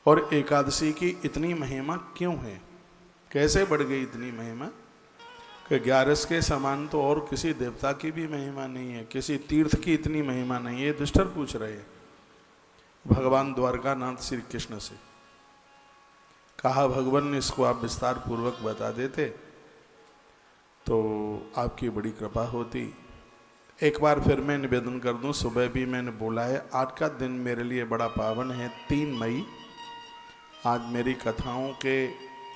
और एकादशी की इतनी महिमा क्यों है, कैसे बढ़ गई इतनी महिमा कि 11 के समान तो और किसी देवता की भी महिमा नहीं है, किसी तीर्थ की इतनी महिमा नहीं है। युधिष्ठिर पूछ रहे हैं भगवान द्वारकानाथ श्री कृष्ण से। कहा भगवान इसको आप विस्तार पूर्वक बता देते तो आपकी बड़ी कृपा होती। एक बार फिर मैं निवेदन कर दूं, सुबह भी मैंने बोला है, आज का दिन मेरे लिए बड़ा पावन है। 3 मई आज मेरी कथाओं के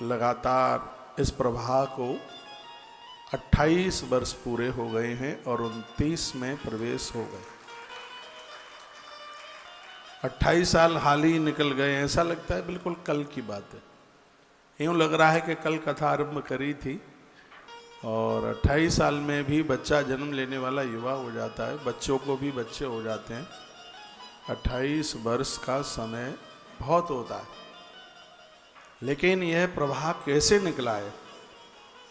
लगातार इस प्रवाह को 28 वर्ष पूरे हो गए हैं और 29 में प्रवेश हो गए। 28 साल हाल ही निकल गए, ऐसा लगता है बिल्कुल कल की बात है। यूँ लग रहा है कि कल कथा आरंभ करी थी। और 28 साल में भी बच्चा जन्म लेने वाला युवा हो जाता है, बच्चों को भी बच्चे हो जाते हैं। 28 वर्ष का समय बहुत होता है, लेकिन यह प्रवाह कैसे निकला है,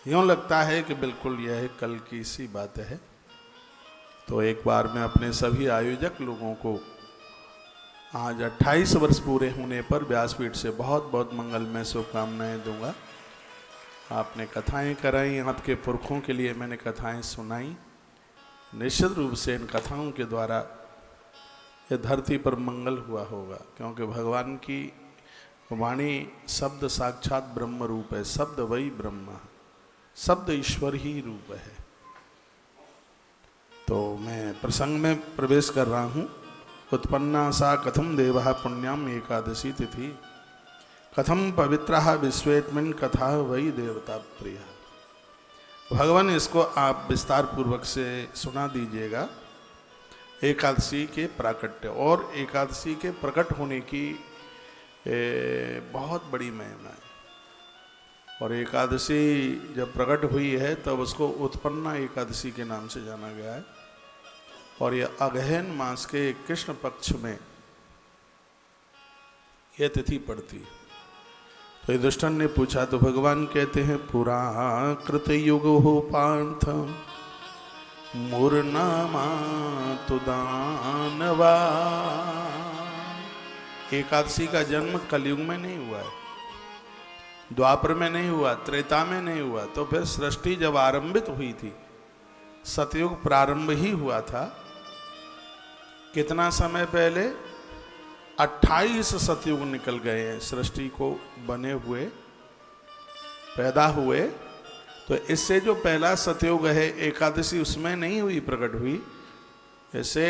यूँ लगता है कि बिल्कुल यह कल की सी बात है। तो एक बार मैं अपने सभी आयोजक लोगों को आज 28 वर्ष पूरे होने पर व्यासपीठ से बहुत बहुत मंगलमय शुभकामनाएं दूंगा। आपने कथाएं कराई, आपके पुरखों के लिए मैंने कथाएं सुनाई। निश्चित रूप से इन कथाओं के द्वारा यह धरती पर मंगल हुआ होगा, क्योंकि भगवान की वाणी शब्द साक्षात ब्रह्म रूप है। शब्द वही ब्रह्म है, शब्द ईश्वर ही रूप है। तो मैं प्रसंग में प्रवेश कर रहा हूँ। उत्पन्ना सा कथम देवा पुण्याम एकादशी तिथि, कथम पवित्रः विश्वेत्मिन कथा वही देवता प्रिय। भगवान इसको आप विस्तार पूर्वक से सुना दीजिएगा। एकादशी के प्राकट्य और एकादशी के प्रकट होने की बहुत बड़ी महिमा है। और एकादशी जब प्रकट हुई है तब उसको उत्पन्ना एकादशी के नाम से जाना गया है। और यह अगहन मास के कृष्ण पक्ष में यह तिथि पड़ती है। तो युधिष्ठिर ने पूछा तो भगवान कहते हैं, पुरा कृत युग हो पार्थ मूर्नामा तो दानवा। एकादशी का जन्म कलयुग में नहीं हुआ है, द्वापर में नहीं हुआ, त्रेता में नहीं हुआ। तो फिर सृष्टि जब आरंभित हुई थी, सतयुग प्रारंभ ही हुआ था। कितना समय पहले? 28 सतयुग निकल गए हैं सृष्टि को बने हुए, पैदा हुए। तो इससे जो पहला सतयुग है एकादशी, उसमें नहीं हुई, प्रकट हुई। ऐसे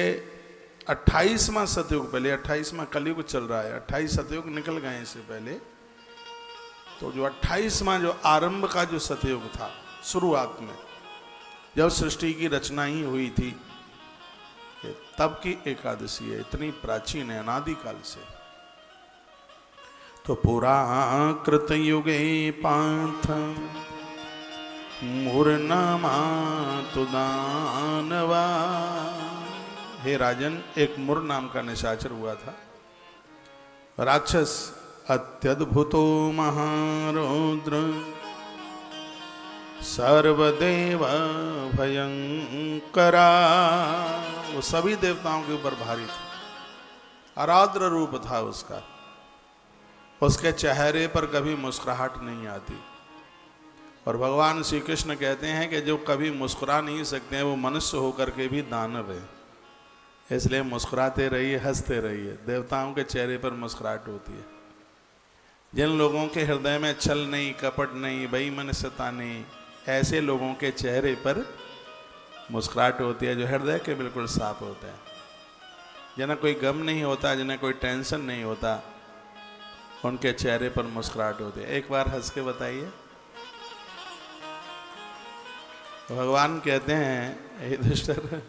28वां सतयुग पहले, 28वां कलयुग चल रहा है, 28 सतयुग निकल गए इससे पहले। तो जो 28वां जो आरंभ का जो सतयुग था, शुरुआत में जब सृष्टि की रचना ही हुई थी, तब की एकादशी है। इतनी प्राचीन है, अनादिकाल से। तो पुरा कृत युगे पार्थ मूर्नामा तो दानवा। हे राजन, एक मुर नाम का निशाचर हुआ था, राक्षस, अत्यद्भुतो महारौद्र सर्वदेव भयंकरा। वो सभी देवताओं के ऊपर भारी था, अराद्र रूप था उसका। उसके चेहरे पर कभी मुस्कुराहट नहीं आती। और भगवान श्री कृष्ण कहते हैं कि जो कभी मुस्कुरा नहीं सकते हैं वो मनुष्य होकर के भी दानव है। इसलिए मुस्कुराते रहिए, हंसते रहिए। देवताओं के चेहरे पर मुस्कुराहट होती है। जिन लोगों के हृदय में छल नहीं, कपट नहीं, बेईमानता नहीं, ऐसे लोगों के चेहरे पर मुस्कुराहट होती है, जो हृदय के बिल्कुल साफ होते हैं, जिन्हें कोई गम नहीं होता, जिन्हें कोई टेंशन नहीं होता, उनके चेहरे पर मुस्कुराहट होती है। एक बार हंस के बताइए। भगवान कहते हैं, युधिष्ठिर,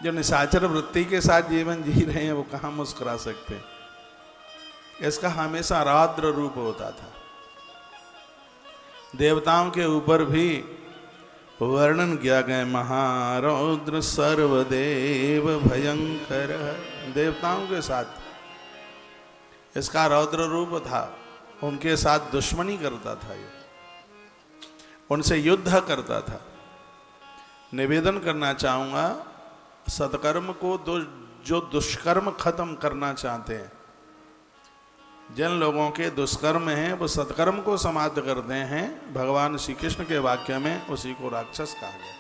जो निशाचर वृत्ति के साथ जीवन जी रहे हैं वो कहाँ मुस्कुरा सकते हैं। इसका हमेशा रौद्र रूप होता था। देवताओं के ऊपर भी वर्णन किया गया, महारौद्र सर्वदेव भयंकर। देवताओं के साथ इसका रौद्र रूप था। उनके साथ दुश्मनी करता था, ये उनसे युद्ध करता था। निवेदन करना चाहूँगा, सत्कर्म को जो दुष्कर्म खत्म करना चाहते हैं, जिन लोगों के दुष्कर्म हैं वो सत्कर्म को समाप्त करते हैं, भगवान श्री कृष्ण के वाक्य में उसी को राक्षस कहा गया।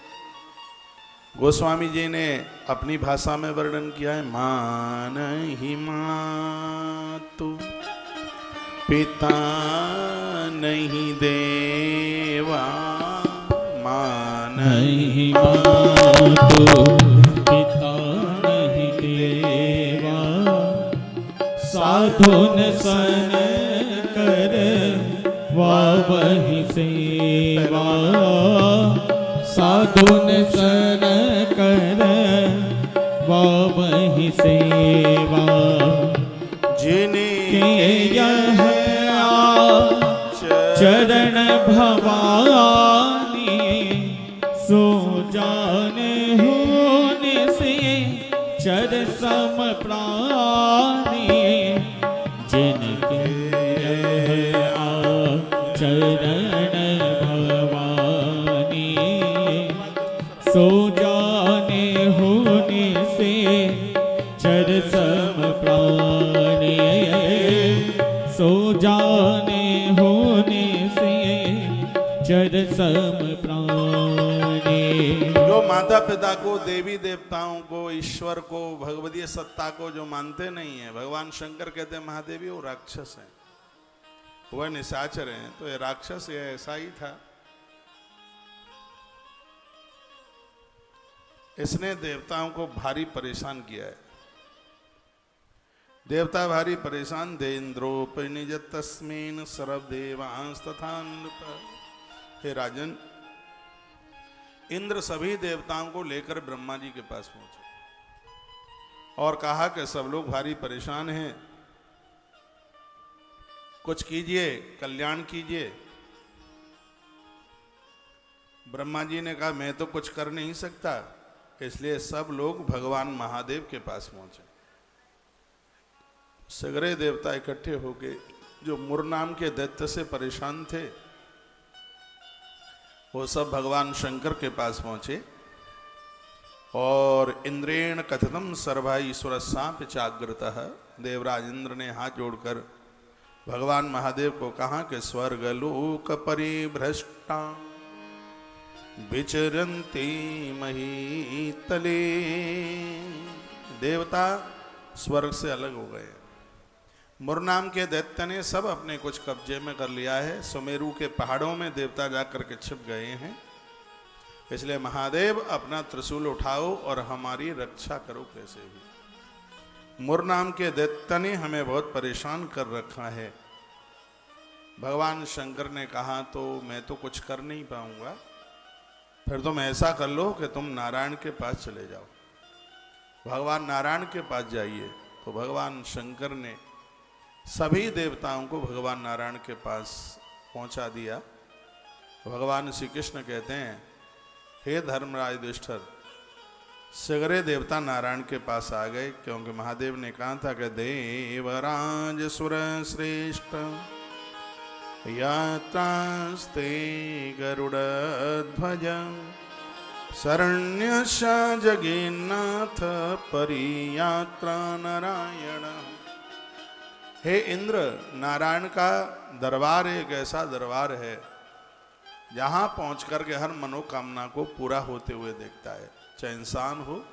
गोस्वामी जी ने अपनी भाषा में वर्णन किया है, मान ही मातु पिता नहीं देवा, मान नहीं मातु पिता नहीं देवा, साधुन सन कर वही सेवा, साधुन सन कर वही सेवा, जिनके यह चरण भवानी सो जाने होने से चर सम प्राणी, जिनके चरण भवानी सो जाने होने से चर सम प्राणी, सो जाने होने से चर सम प्राणी। जो माता पिता को, देवी देवताओं को, ईश्वर को, भगवतीय सत्ता को जो मानते नहीं है, भगवान शंकर कहते हैं महादेवी वो राक्षस हैं, वह निशाचर हैं। तो ये राक्षस ये ऐसा ही था। इसने देवताओं को भारी परेशान किया है। देवता भारी परेशान, देन्द्रोपनिज तस्मीन सर्वदेवांस तथा नृप। हे राजन, इंद्र सभी देवताओं को लेकर ब्रह्मा जी के पास पहुंचे और कहा कि सब लोग भारी परेशान हैं, कुछ कीजिए, कल्याण कीजिए। ब्रह्मा जी ने कहा मैं तो कुछ कर नहीं सकता, इसलिए सब लोग भगवान महादेव के पास पहुंचे। सगरे देवता इकट्ठे हो गए। जो मुर नाम के दैत्य से परेशान थे वो सब भगवान शंकर के पास पहुंचे और इंद्रेण कथितम सर्वा ईश्वर साप चाग्रतः, देवराज इंद्र ने हाथ जोड़कर भगवान महादेव को कहा कि स्वर्ग लोक परिभ्रष्टा विचरन्ति महीतले। देवता स्वर्ग से अलग हो गए। मुर नाम के दैत्य ने सब अपने कुछ कब्जे में कर लिया है। सुमेरु के पहाड़ों में देवता जाकर के छिप गए हैं। इसलिए महादेव अपना त्रिशूल उठाओ और हमारी रक्षा करो कैसे भी। मुर नाम के दैत्य ने हमें बहुत परेशान कर रखा है। भगवान शंकर ने कहा तो मैं तो कुछ कर नहीं पाऊंगा, फिर तुम ऐसा कर लो कि तुम नारायण के पास चले जाओ। भगवान नारायण के पास जाइए। तो भगवान शंकर ने सभी देवताओं को भगवान नारायण के पास पहुंचा दिया। भगवान श्री कृष्ण कहते हैं, हे धर्मराज युधिष्ठिर, सगरे देवता नारायण के पास आ गए, क्योंकि महादेव ने कहा था कि देवराज सुर श्रेष्ठ यात्रास्ते गरुड़ ध्वज शरण्यश जगन्नाथ परियात्रा नारायण। हे इंद्र, नारायण का दरबार एक ऐसा दरबार है जहां पहुंच करके हर मनोकामना को पूरा होते हुए देखता है, चाहे इंसान हो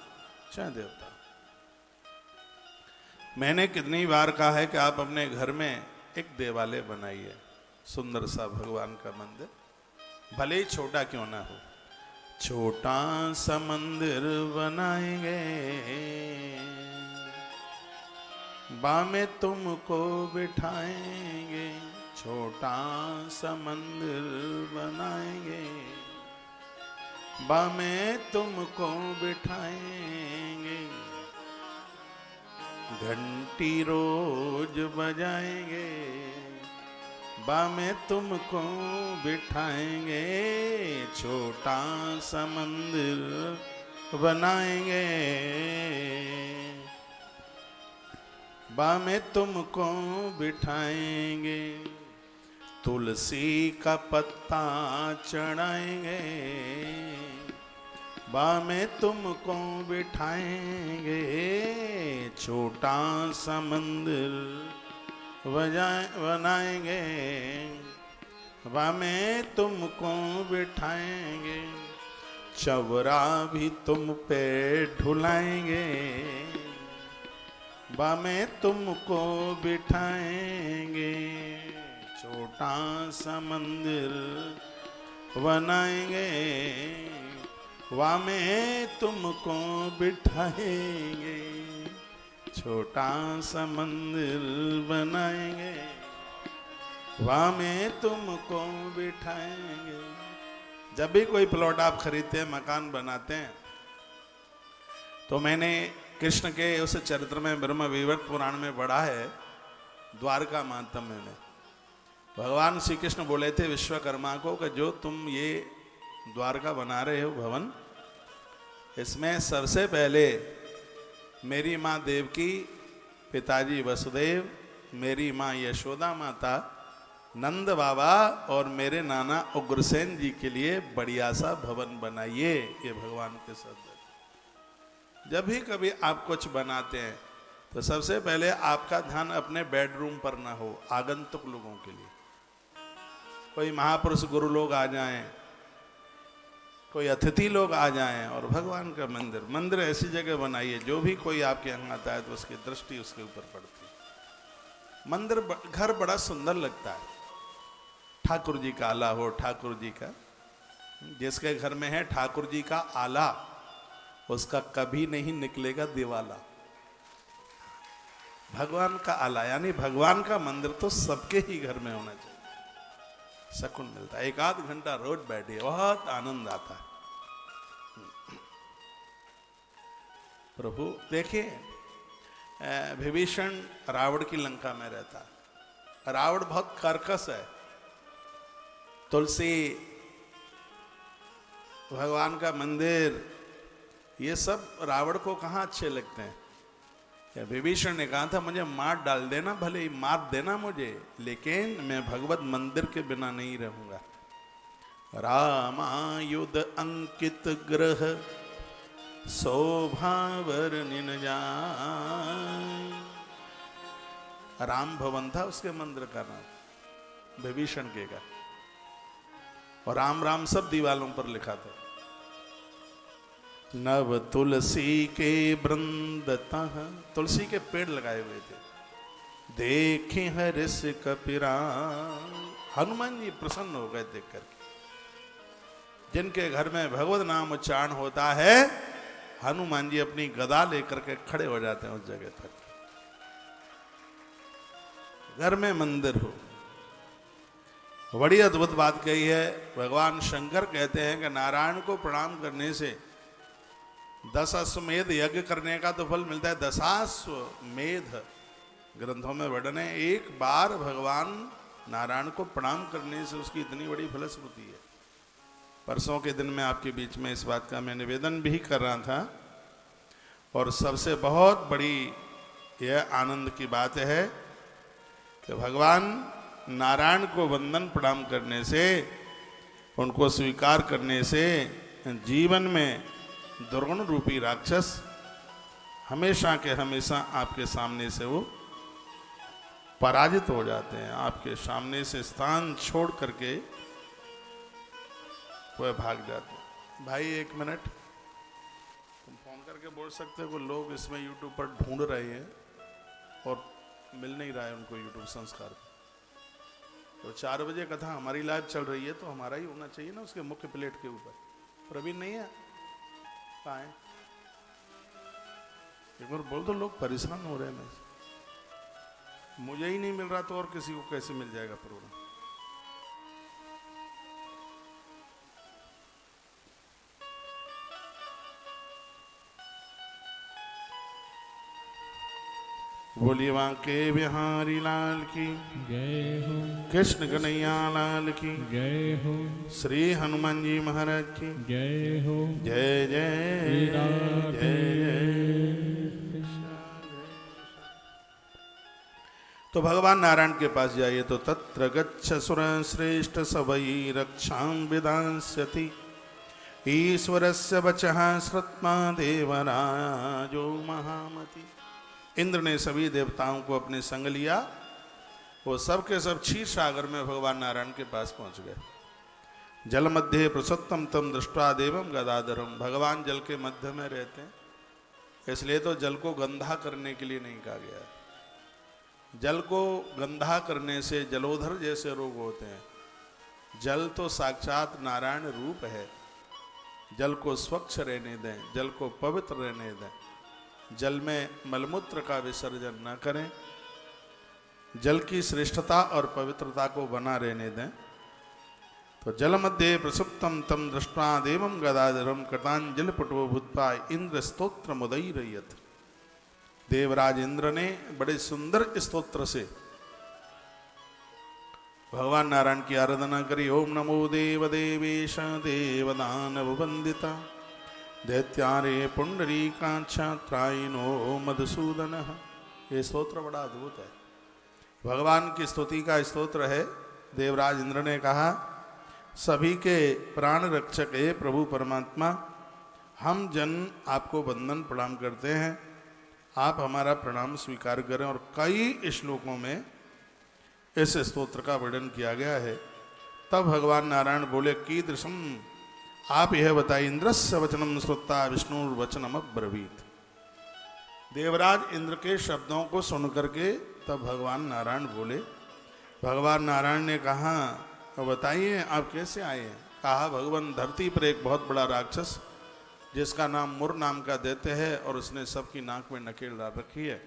चाहे देवता। मैंने कितनी बार कहा है कि आप अपने घर में एक देवालय बनाइए, सुंदर सा भगवान का मंदिर, भले ही छोटा क्यों ना हो। छोटा सा मंदिर बनाएंगे, बामे तुमको बिठाएंगे। छोटा सा मंदिर बनाएंगे, बामे तुमको बिठाएंगे। घंटी रोज बजाएंगे, बामे तुमको बिठाएंगे। छोटा सा मंदिर बनाएंगे, बामे तुमको बिठाएंगे। तुलसी का पत्ता चढ़ाएंगे, बामे तुमको बिठाएंगे। छोटा सा मंदिर बनाएंगे, बामे तुमको बिठाएंगे, चवरा भी तुम पे ढुलाएंगे, बामे तुमको बिठाएंगे, छोटा सा मंदिर बनाएंगे, वामे तुमको बिठाएंगे, छोटा सा मंदिर बनाएंगे, वामे तुमको बिठाएंगे। जब भी कोई प्लॉट आप खरीदते हैं, मकान बनाते हैं, तो मैंने कृष्ण के उस चरित्र में ब्रह्म विवर्त पुराण में पढ़ा है, द्वारका महात्म्य में भगवान श्री कृष्ण बोले थे विश्वकर्मा को कि जो तुम ये द्वारका बना रहे हो भवन, इसमें सबसे पहले मेरी माँ देवकी, पिताजी वसुदेव, मेरी माँ यशोदा माता, नंद बाबा और मेरे नाना उग्रसेन जी के लिए बढ़िया सा भवन बनाइए। ये भगवान के शब्द। जब भी कभी आप कुछ बनाते हैं तो सबसे पहले आपका ध्यान अपने बेडरूम पर ना हो, आगंतुक लोगों के लिए। कोई महापुरुष गुरु लोग आ जाएं, कोई अतिथि लोग आ जाएं, और भगवान का मंदिर ऐसी जगह बनाइए जो भी कोई आपके यहाँ आता है तो उसकी दृष्टि उसके ऊपर पड़ती है। मंदिर घर बड़ा सुंदर लगता है। ठाकुर जी का आला हो, ठाकुर जी का, जिसके घर में है ठाकुर जी का आला, उसका कभी नहीं निकलेगा दिवाला। भगवान का आला यानी भगवान का मंदिर तो सबके ही घर में होना चाहिए। सुकून मिलता है, एक आध घंटा रोज बैठिए, बहुत आनंद आता है। प्रभु देखिए, विभीषण रावण की लंका में रहता है। रावण बहुत कर्कश है। तुलसी, भगवान का मंदिर, ये सब रावण को कहाँ अच्छे लगते हैं। विभीषण ने कहा था मुझे मार डाल देना, भले ही मार देना मुझे, लेकिन मैं भगवत मंदिर के बिना नहीं रहूंगा। रामायुध अंकित ग्रह शोभावर निन जाय। राम भवन था उसके मंदिर का नाम, विभीषण के का, और राम राम सब दीवालों पर लिखा था। नव तुलसी के वृंदतः, तुलसी के पेड़ लगाए हुए थे, देखे हरिस कपिरान। हनुमान जी प्रसन्न हो गए देख करके। जिनके घर में भगवत नाम उच्चारण होता है, हनुमान जी अपनी गदा लेकर के खड़े हो जाते हैं उस जगह पर। घर में मंदिर हो। बड़ी अद्भुत बात कही है। भगवान शंकर कहते हैं कि नारायण को प्रणाम करने से 10 अश्वमेध यज्ञ करने का तो फल मिलता है। 10 अश्वमेध ग्रंथों में वर्णन है। एक बार भगवान नारायण को प्रणाम करने से उसकी इतनी बड़ी फलश्रुति है। परसों के दिन में आपके बीच में इस बात का मैं निवेदन भी कर रहा था। और सबसे बहुत बड़ी यह आनंद की बात है कि भगवान नारायण को वंदन प्रणाम करने से, उनको स्वीकार करने से जीवन में दुर्गुण रूपी राक्षस हमेशा के हमेशा आपके सामने से वो पराजित हो जाते हैं। आपके सामने से स्थान छोड़ करके वह भाग जाते हैं। भाई 1 मिनट, तुम फोन करके बोल सकते हो, लोग इसमें यूट्यूब पर ढूंढ रहे हैं और मिल नहीं रहा है उनको यूट्यूब संस्कार। तो 4 बजे कथा हमारी लाइव चल रही है तो हमारा ही होना चाहिए ना उसके मुख्य प्लेट के ऊपर। प्रवीण नहीं है, कहाँ है? एक बार बोल दो, लोग परेशान हो रहे हैं। मुझे ही नहीं मिल रहा तो और किसी को कैसे मिल जाएगा प्रोग्राम। बोलिए बांके बिहारी लाल की जय हो, कृष्ण कन्हैया लाल की जय हो, श्री हनुमान जी महाराज की जय हो, जय श्री जय राधे जय। तो भगवान नारायण के पास जाइए तो तत्र गच्छ सुर श्रेष्ठ सबई रक्षां विदास्यति ईश्वरस्य वचः श्रुत्वा देवराजो महामति। इंद्र ने सभी देवताओं को अपने संग लिया वो सब के सब क्षीर सागर में भगवान नारायण के पास पहुंच गए। जल मध्य प्रसुप्तम तम दृष्ट्वा देवम गदाधरम, भगवान जल के मध्य में रहते हैं, इसलिए तो जल को गंधा करने के लिए नहीं कहा गया है। जल को गंधा करने से जलोधर जैसे रोग होते हैं। जल तो साक्षात नारायण रूप है। जल को स्वच्छ रहने दें, जल को पवित्र रहने दें, जल में मलमूत्र का विसर्जन न करें, जल की श्रेष्ठता और पवित्रता को बना रहने दें। तो जल मध्य प्रसुप्तम तम दृष्ट्वा देवम गदाधरम कृतांजलि पटो भूत्वा इंद्र स्तोत्र मुदैरयत। देवराज इंद्र ने बड़े सुंदर स्तोत्र से भगवान नारायण की आराधना करी। ओम नमो देव देवेश देवदानव वंदिता दैत्यारे पुंडरीकाक्षात्रायिनो मधुसूदन। ये स्तोत्र बड़ा अद्भुत है, भगवान की स्तुति का स्तोत्र है। देवराज इंद्र ने कहा, सभी के प्राण रक्षक है प्रभु परमात्मा, हम जन आपको वंदन प्रणाम करते हैं, आप हमारा प्रणाम स्वीकार करें। और कई श्लोकों में इस स्तोत्र का वर्णन किया गया है। तब भगवान नारायण बोले, कीदृशम, आप यह बताइए। इंद्रस्य वचनम श्रुत्वा विष्णुर्वचनम अब्रवीत। देवराज इंद्र के शब्दों को सुन करके तब भगवान नारायण बोले। भगवान नारायण ने कहा, बताइए आप कैसे आए हैं। कहा, भगवान धरती पर एक बहुत बड़ा राक्षस जिसका नाम मुर नाम का दैत्य है, और उसने सबकी नाक में नकेल डाल रखी है,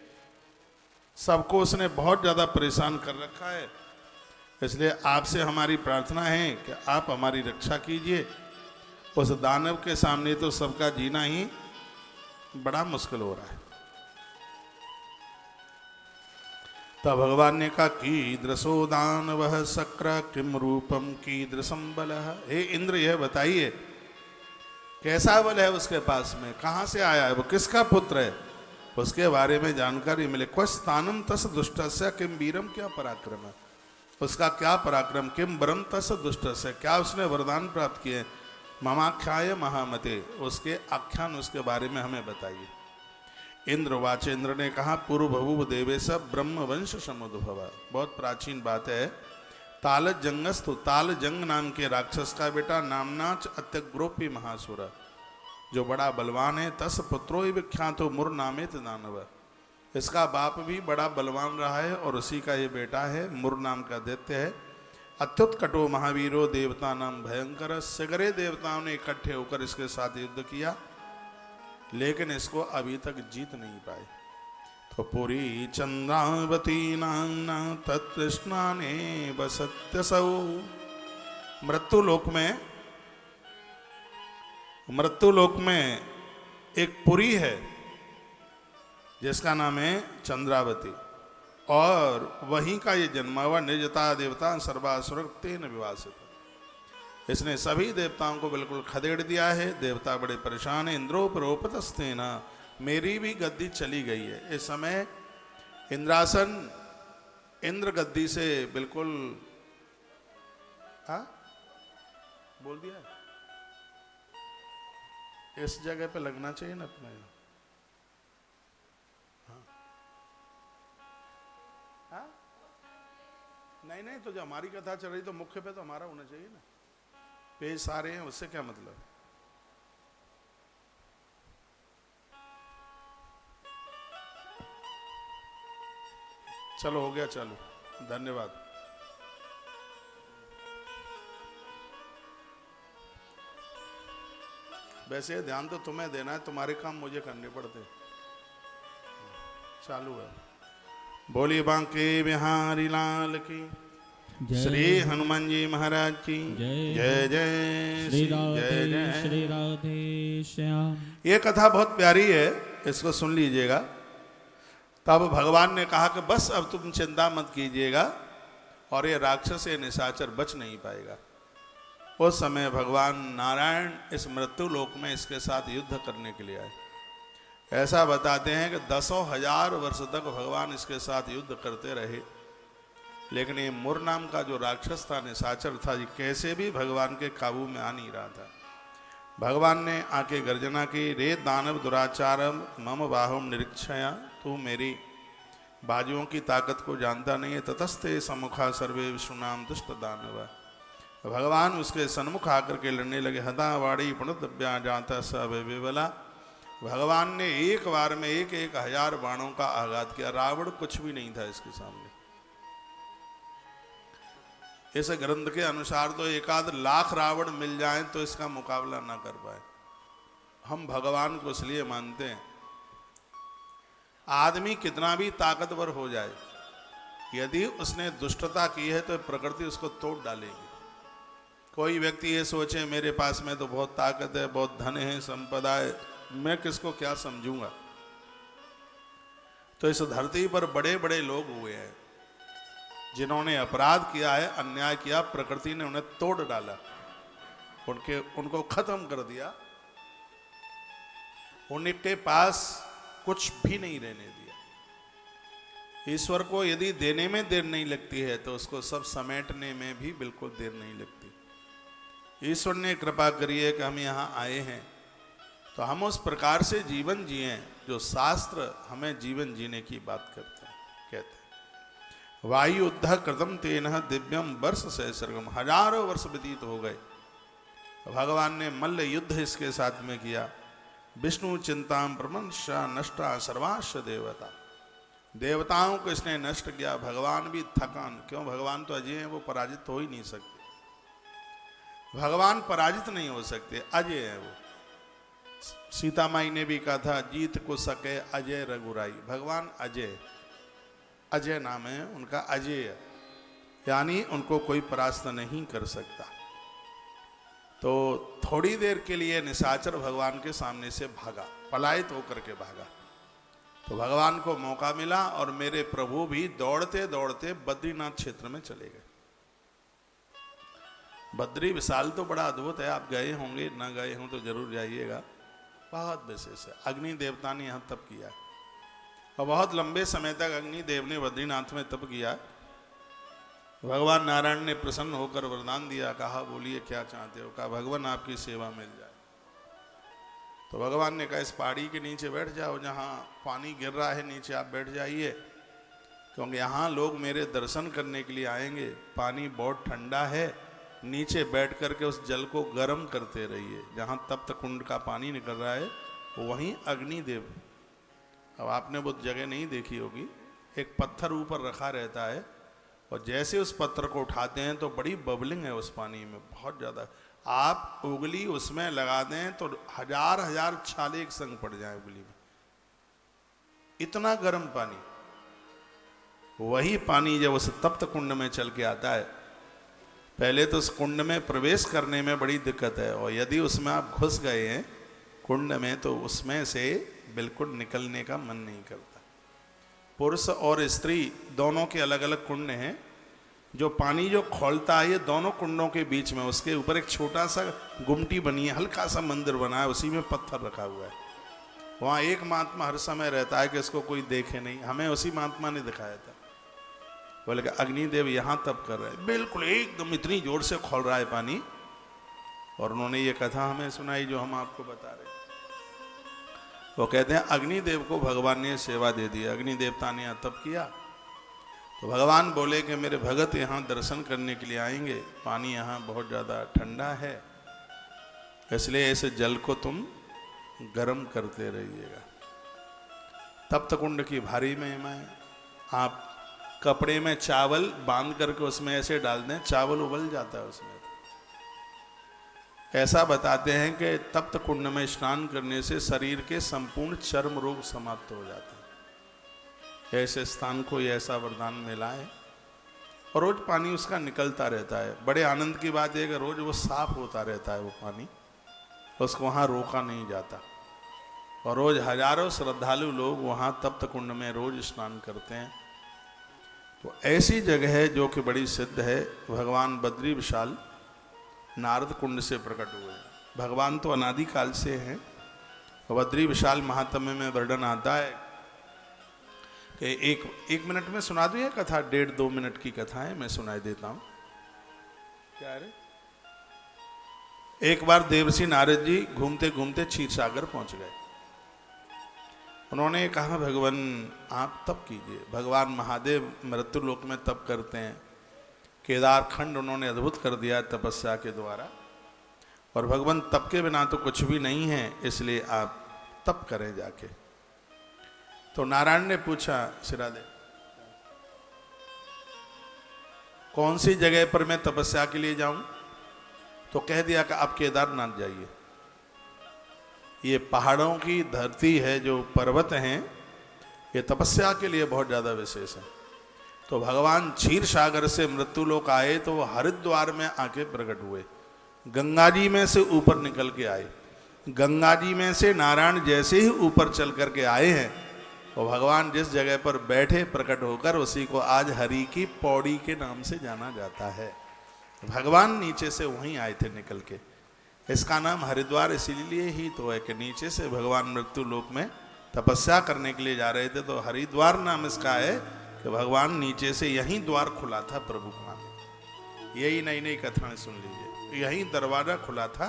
सबको उसने बहुत ज़्यादा परेशान कर रखा है। इसलिए आपसे हमारी प्रार्थना है कि आप हमारी रक्षा कीजिए। उस दानव के सामने तो सबका जीना ही बड़ा मुश्किल हो रहा है। तब भगवान ने कहा, कीदृशो दानवः शक्र किम रूपम कीदृशम बलः। हे इंद्र, यह बताइए कैसा बल है उसके पास में, कहाँ से आया है, वो किसका पुत्र है, उसके बारे में जानकारी मिले। क्वच स्थानम तस दुष्टस्य किम वीरम, क्या पराक्रम है उसका, क्या पराक्रम, किम वरम तस दुष्टस्य, क्या उसने वरदान प्राप्त किए। ममाख्याय महामते, उसके आख्यान, उसके बारे में हमें बताइए। इंद्र वाच, इंद्र ने कहा, पूर्व भवुव देवेश ब्रह्म वंश समुद्भव। बहुत प्राचीन बात है। ताल जंगस्तु, ताल जंग नाम के राक्षस का बेटा नामनाच अत्यग्रोपी महासुर, जो बड़ा बलवान है। तस पुत्रो विख्यातो मुर नामेत दानव, इसका बाप भी बड़ा बलवान रहा है और उसी का ये बेटा है, मुर नाम का दैत्य है। अत्युत्कटो महावीरो देवता नाम भयंकर, सगरे देवताओं ने इकट्ठे होकर इसके साथ युद्ध किया, लेकिन इसको अभी तक जीत नहीं पाए। तो पुरी चंद्रावती नामना तत्कृष्णाने बसत्यसौ। मृत्युलोक में एक पुरी है जिसका नाम है चंद्रावती, और वहीं का ये जन्मा हुआ। निर्जता देवता सर्वासुर तेन विवासित, इसने सभी देवताओं को बिल्कुल खदेड़ दिया है। देवता बड़े परेशान है। इंद्रोपरोपतस्तेन, मेरी भी गद्दी चली गई है। इस समय इंद्रासन इंद्र गद्दी से बिल्कुल बोल दिया, इस जगह पे लगना चाहिए ना अपने। नहीं, तो जो हमारी कथा चल रही तो मुख्य पे तो हमारा होना चाहिए ना, पेज सारे हैं, उससे क्या मतलब। चलो हो गया, चलो धन्यवाद। वैसे ध्यान तो तुम्हें देना है, तुम्हारे काम मुझे करने पड़ते। चालू है। बोली बांके बिहारी लाल की, श्री हनुमान जी महाराज की जय जय श्री जय राधे श्याम। ये कथा बहुत प्यारी है, इसको सुन लीजिएगा। तब भगवान ने कहा कि बस अब तुम चिंता मत कीजिएगा, और ये राक्षस, ये निशाचर बच नहीं पाएगा। उस समय भगवान नारायण इस मृत्यु लोक में इसके साथ युद्ध करने के लिए आए। ऐसा बताते हैं कि 10,000 वर्ष तक भगवान इसके साथ युद्ध करते रहे, लेकिन ये मुर नाम का जो राक्षस था, निशाचर था, ये कैसे भी भगवान के काबू में आ नहीं रहा था। भगवान ने आके गर्जना की, रे दानव दुराचारम मम बाहुम निरीक्षया, तू मेरी बाजुओं की ताकत को जानता नहीं है। ततस्ते सम्मुखा सर्वे विष्णुनाम दुष्ट दानव। भगवान उसके सन्मुख आकर के लड़ने लगे। हता वाड़ी पुनद्व्या जाता स विबला। भगवान ने एक बार में 1,000 बाणों का आघात किया। रावण कुछ भी नहीं था इसके सामने। इस ग्रंथ के अनुसार तो 1 लाख रावण मिल जाएं तो इसका मुकाबला ना कर पाए। हम भगवान को इसलिए मानते हैं, आदमी कितना भी ताकतवर हो जाए, यदि उसने दुष्टता की है तो प्रकृति उसको तोड़ डालेगी। कोई व्यक्ति ये सोचे मेरे पास में तो बहुत ताकत है, बहुत धन है, संपदा है, मैं किसको क्या समझूंगा। तो इस धरती पर बड़े बड़े लोग हुए हैं जिन्होंने अपराध किया है, अन्याय किया, प्रकृति ने उन्हें तोड़ डाला, उनको खत्म कर दिया, उनके पास कुछ भी नहीं रहने दिया। ईश्वर को यदि देने में देर नहीं लगती है तो उसको सब समेटने में भी बिल्कुल देर नहीं लगती। ईश्वर ने कृपा करी है कि हम यहाँ आए हैं तो हम उस प्रकार से जीवन जिएं जो शास्त्र हमें जीवन जीने की बात करते हैं। कहते हैं वायु युद्ध कृतम तेन दिव्यम वर्ष सहस्रगम। हजारों वर्ष व्यतीत हो गए। भगवान ने मल्ल युद्ध इसके साथ में किया। विष्णु चिंताम प्रमंशा नष्टा सर्वाश देवता। देवताओं को इसने नष्ट किया। भगवान भी थकान, क्यों, भगवान तो अजय हैं, वो पराजित हो ही नहीं सकते। भगवान पराजित नहीं हो सकते, अजय है वो। सीता माई ने भी कहा था जीत को सके अजय रघुराई। भगवान अजय, अजय नाम है उनका, अजय यानी उनको कोई परास्त नहीं कर सकता। तो थोड़ी देर के लिए निशाचर भगवान के सामने से भागा, पलायित होकर के भागा। तो भगवान को मौका मिला और मेरे प्रभु भी दौड़ते दौड़ते बद्रीनाथ क्षेत्र में चले गए। बद्री विशाल तो बड़ा अद्भुत है, आप गए होंगे, ना गए हों तो जरूर जाइएगा, बहुत विशेष है। अग्नि देवता ने यहाँ तप किया और बहुत लंबे समय तक अग्नि देव ने बद्रीनाथ में तप किया। भगवान नारायण ने प्रसन्न होकर वरदान दिया, कहा बोलिए क्या चाहते हो। कहा भगवान आपकी सेवा मिल जाए। तो भगवान ने कहा इस पहाड़ी के नीचे बैठ जाओ, जहाँ पानी गिर रहा है नीचे आप बैठ जाइए, क्योंकि यहाँ लोग मेरे दर्शन करने के लिए आएंगे। पानी बहुत ठंडा है, नीचे बैठ करके उस जल को गर्म करते रहिए। जहाँ तप्त कुंड का पानी निकल रहा है वहीं अग्निदेव। अब आपने वो जगह नहीं देखी होगी, एक पत्थर ऊपर रखा रहता है और जैसे उस पत्थर को उठाते हैं तो बड़ी बबलिंग है उस पानी में, बहुत ज़्यादा। आप उंगली उसमें लगा दें तो हजार हजार छाले एक संग पड़ जाए उंगली में, इतना गर्म पानी। वही पानी जब उस तप्त कुंड में चल के आता है, पहले तो उस कुंड में प्रवेश करने में बड़ी दिक्कत है, और यदि उसमें आप घुस गए हैं कुंड में तो उसमें से बिल्कुल निकलने का मन नहीं करता। पुरुष और स्त्री दोनों के अलग अलग कुंड हैं। जो पानी जो खौलता है ये दोनों कुंडों के बीच में, उसके ऊपर एक छोटा सा गुमटी बनी है, हल्का सा मंदिर बना है, उसी में पत्थर रखा हुआ है। वहाँ एक महात्मा हर समय रहता है कि इसको कोई देखे नहीं। हमें उसी महात्मा ने दिखाया था, बोले कि अग्निदेव यहाँ तप कर रहे हैं, बिल्कुल एकदम इतनी जोर से खौल रहा है पानी। और उन्होंने ये कथा हमें सुनाई जो हम आपको बता रहे हैं। वो कहते हैं अग्निदेव को भगवान ने सेवा दे दी। अग्निदेवता ने यहाँ तप किया तो भगवान बोले कि मेरे भगत यहाँ दर्शन करने के लिए आएंगे, पानी यहाँ बहुत ज़्यादा ठंडा है, इसलिए इस जल को तुम गर्म करते रहिएगा। तप्त कुंड की भारी महिमा है। आप कपड़े में चावल बांध करके उसमें ऐसे डाल दें, चावल उबल जाता है उसमें। ऐसा बताते हैं कि तप्त कुंड में स्नान करने से शरीर के संपूर्ण चर्म रोग समाप्त हो जाते हैं। ऐसे स्थान को ये ऐसा वरदान मिला है और रोज पानी उसका निकलता रहता है। बड़े आनंद की बात है कि रोज वो साफ होता रहता है वो पानी, उसको वहाँ रोका नहीं जाता। और रोज हजारों श्रद्धालु लोग वहाँ तप्त कुंड में रोज स्नान करते हैं। तो ऐसी जगह है जो कि बड़ी सिद्ध है। भगवान बद्री विशाल नारद कुंड से प्रकट हुए। भगवान तो अनादिकाल से हैं। बद्री विशाल महात्म्य में वर्णन आता है कि एक मिनट में सुना दूं, ये कथा 1.5-2 मिनट की कथा है, मैं सुनाई देता हूं। क्या है? एक बार देवर्षि नारद जी घूमते घूमते क्षीर सागर पहुंच गए। उन्होंने कहा भगवान आप तप कीजिए। भगवान महादेव मृत्यु लोक में तप करते हैं। केदार खंड उन्होंने अद्भुत कर दिया तपस्या के द्वारा, और भगवान तप के बिना तो कुछ भी नहीं है, इसलिए आप तप करें जाके। तो नारायण ने पूछा सिरादे कौन सी जगह पर मैं तपस्या के लिए जाऊं? तो कह दिया कि आप केदारनाथ जाइए। ये पहाड़ों की धरती है, जो पर्वत हैं, ये तपस्या के लिए बहुत ज़्यादा विशेष है। तो भगवान क्षीर सागर से मृत्युलोक आए तो वो हरिद्वार में आके प्रकट हुए। गंगा जी में से ऊपर निकल के आए। गंगा जी में से नारायण जैसे ही ऊपर चल करके आए हैं, और भगवान जिस जगह पर बैठे प्रकट होकर, उसी को आज हरि की पौड़ी के नाम से जाना जाता है। भगवान नीचे से वहीं आए थे निकल के। इसका नाम हरिद्वार इसीलिए ही तो है कि नीचे से भगवान मृत्यु लोक में तपस्या करने के लिए जा रहे थे, तो हरिद्वार नाम इसका है कि भगवान नीचे से यहीं द्वार खुला था प्रभु का। यही नई नई कथाएं सुन लीजिए। यहीं दरवाजा खुला था।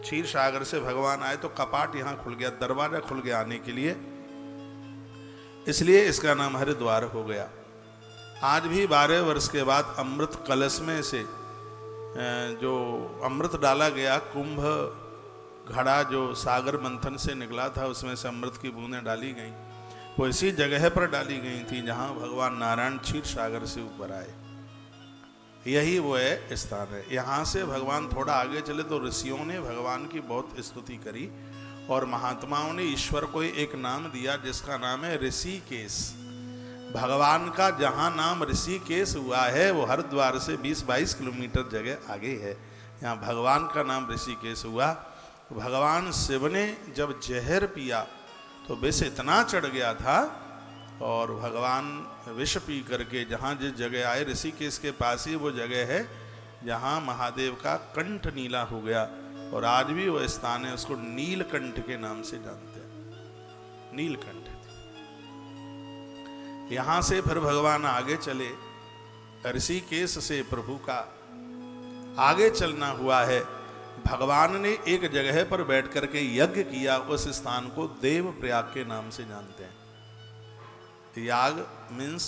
क्षीर सागर से भगवान आए तो कपाट यहाँ खुल गया, दरवाजा खुल गया आने के लिए, इसलिए इसका नाम हरिद्वार हो गया। आज भी 12 वर्ष के बाद अमृत कलश में से जो अमृत डाला गया, कुंभ घड़ा जो सागर मंथन से निकला था, उसमें से अमृत की बूंदें डाली गई, वो इसी जगह पर डाली गई थी जहां भगवान नारायण क्षीर सागर से ऊपर आए। यही वो है स्थान है। यहाँ से भगवान थोड़ा आगे चले तो ऋषियों ने भगवान की बहुत स्तुति करी, और महात्माओं ने ईश्वर को एक नाम दिया जिसका नाम है ऋषिकेश। भगवान का जहाँ नाम ऋषिकेश हुआ है, वो हरिद्वार से 20-22 किलोमीटर जगह आगे है। यहाँ भगवान का नाम ऋषिकेश हुआ। भगवान शिव ने जब जहर पिया तो विष इतना चढ़ गया था, और भगवान विष पी करके जहाँ जिस जगह आए, ऋषिकेश के पास ही वो जगह है जहाँ महादेव का कंठ नीला हो गया, और आज भी वो स्थान है, उसको नीलकंठ के नाम से जानते हैं। नीलकंठ। यहां से फिर भगवान आगे चले। ऋषिकेश से प्रभु का आगे चलना हुआ है। भगवान ने एक जगह पर बैठ करके यज्ञ किया। उस स्थान को देवप्रयाग के नाम से जानते हैं। याग मीन्स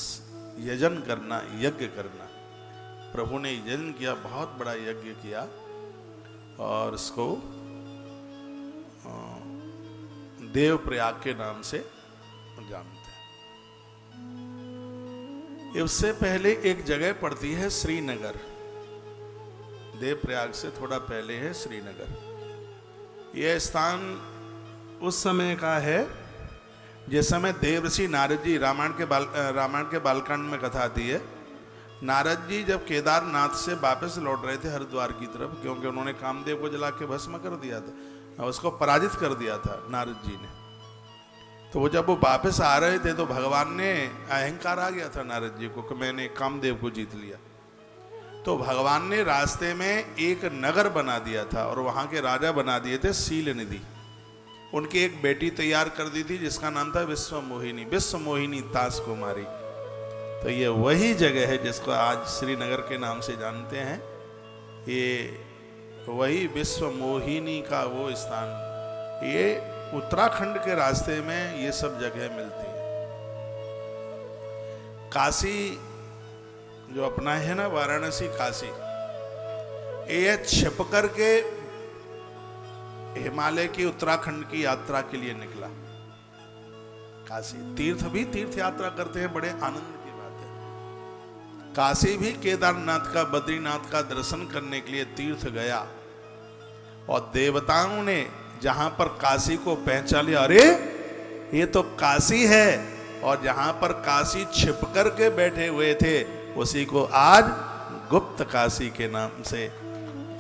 यजन करना, यज्ञ करना। प्रभु ने यजन किया, बहुत बड़ा यज्ञ किया, और इसको देवप्रयाग के नाम से जानते हैं। उससे पहले एक जगह पड़ती है श्रीनगर। देवप्रयाग से थोड़ा पहले है श्रीनगर। यह स्थान उस समय का है जिस समय देवर्षि नारद जी, रामायण के बालकांड में कथा आती है, नारद जी जब केदारनाथ से वापस लौट रहे थे हरिद्वार की तरफ, क्योंकि उन्होंने कामदेव को जला के भस्म कर दिया था, उसको पराजित कर दिया था नारद जी ने। तो वो जब वो वापस आ रहे थे तो भगवान ने, अहंकार आ गया था नारद जी को कि मैंने कामदेव को जीत लिया। तो भगवान ने रास्ते में एक नगर बना दिया था, और वहाँ के राजा बना दिए थे शीलनिधि। उनकी एक बेटी तैयार कर दी थी जिसका नाम था विश्वमोहिनी। विश्वमोहिनी ताश कुमारी। तो ये वही जगह है जिसको आज श्रीनगर के नाम से जानते हैं। ये वही विश्वमोहिनी का वो स्थान। ये उत्तराखंड के रास्ते में ये सब जगह मिलती है। काशी जो अपना है ना, वाराणसी काशी, ये छिप करके हिमालय की उत्तराखंड की यात्रा के लिए निकला। काशी तीर्थ यात्रा करते हैं, बड़े आनंद की बात है। काशी भी केदारनाथ का, बद्रीनाथ का दर्शन करने के लिए तीर्थ गया, और देवताओं ने जहां पर काशी को पहचान लिया, अरे ये तो काशी है, और जहां पर काशी छिप करके बैठे हुए थे उसी को आज गुप्त काशी के नाम से,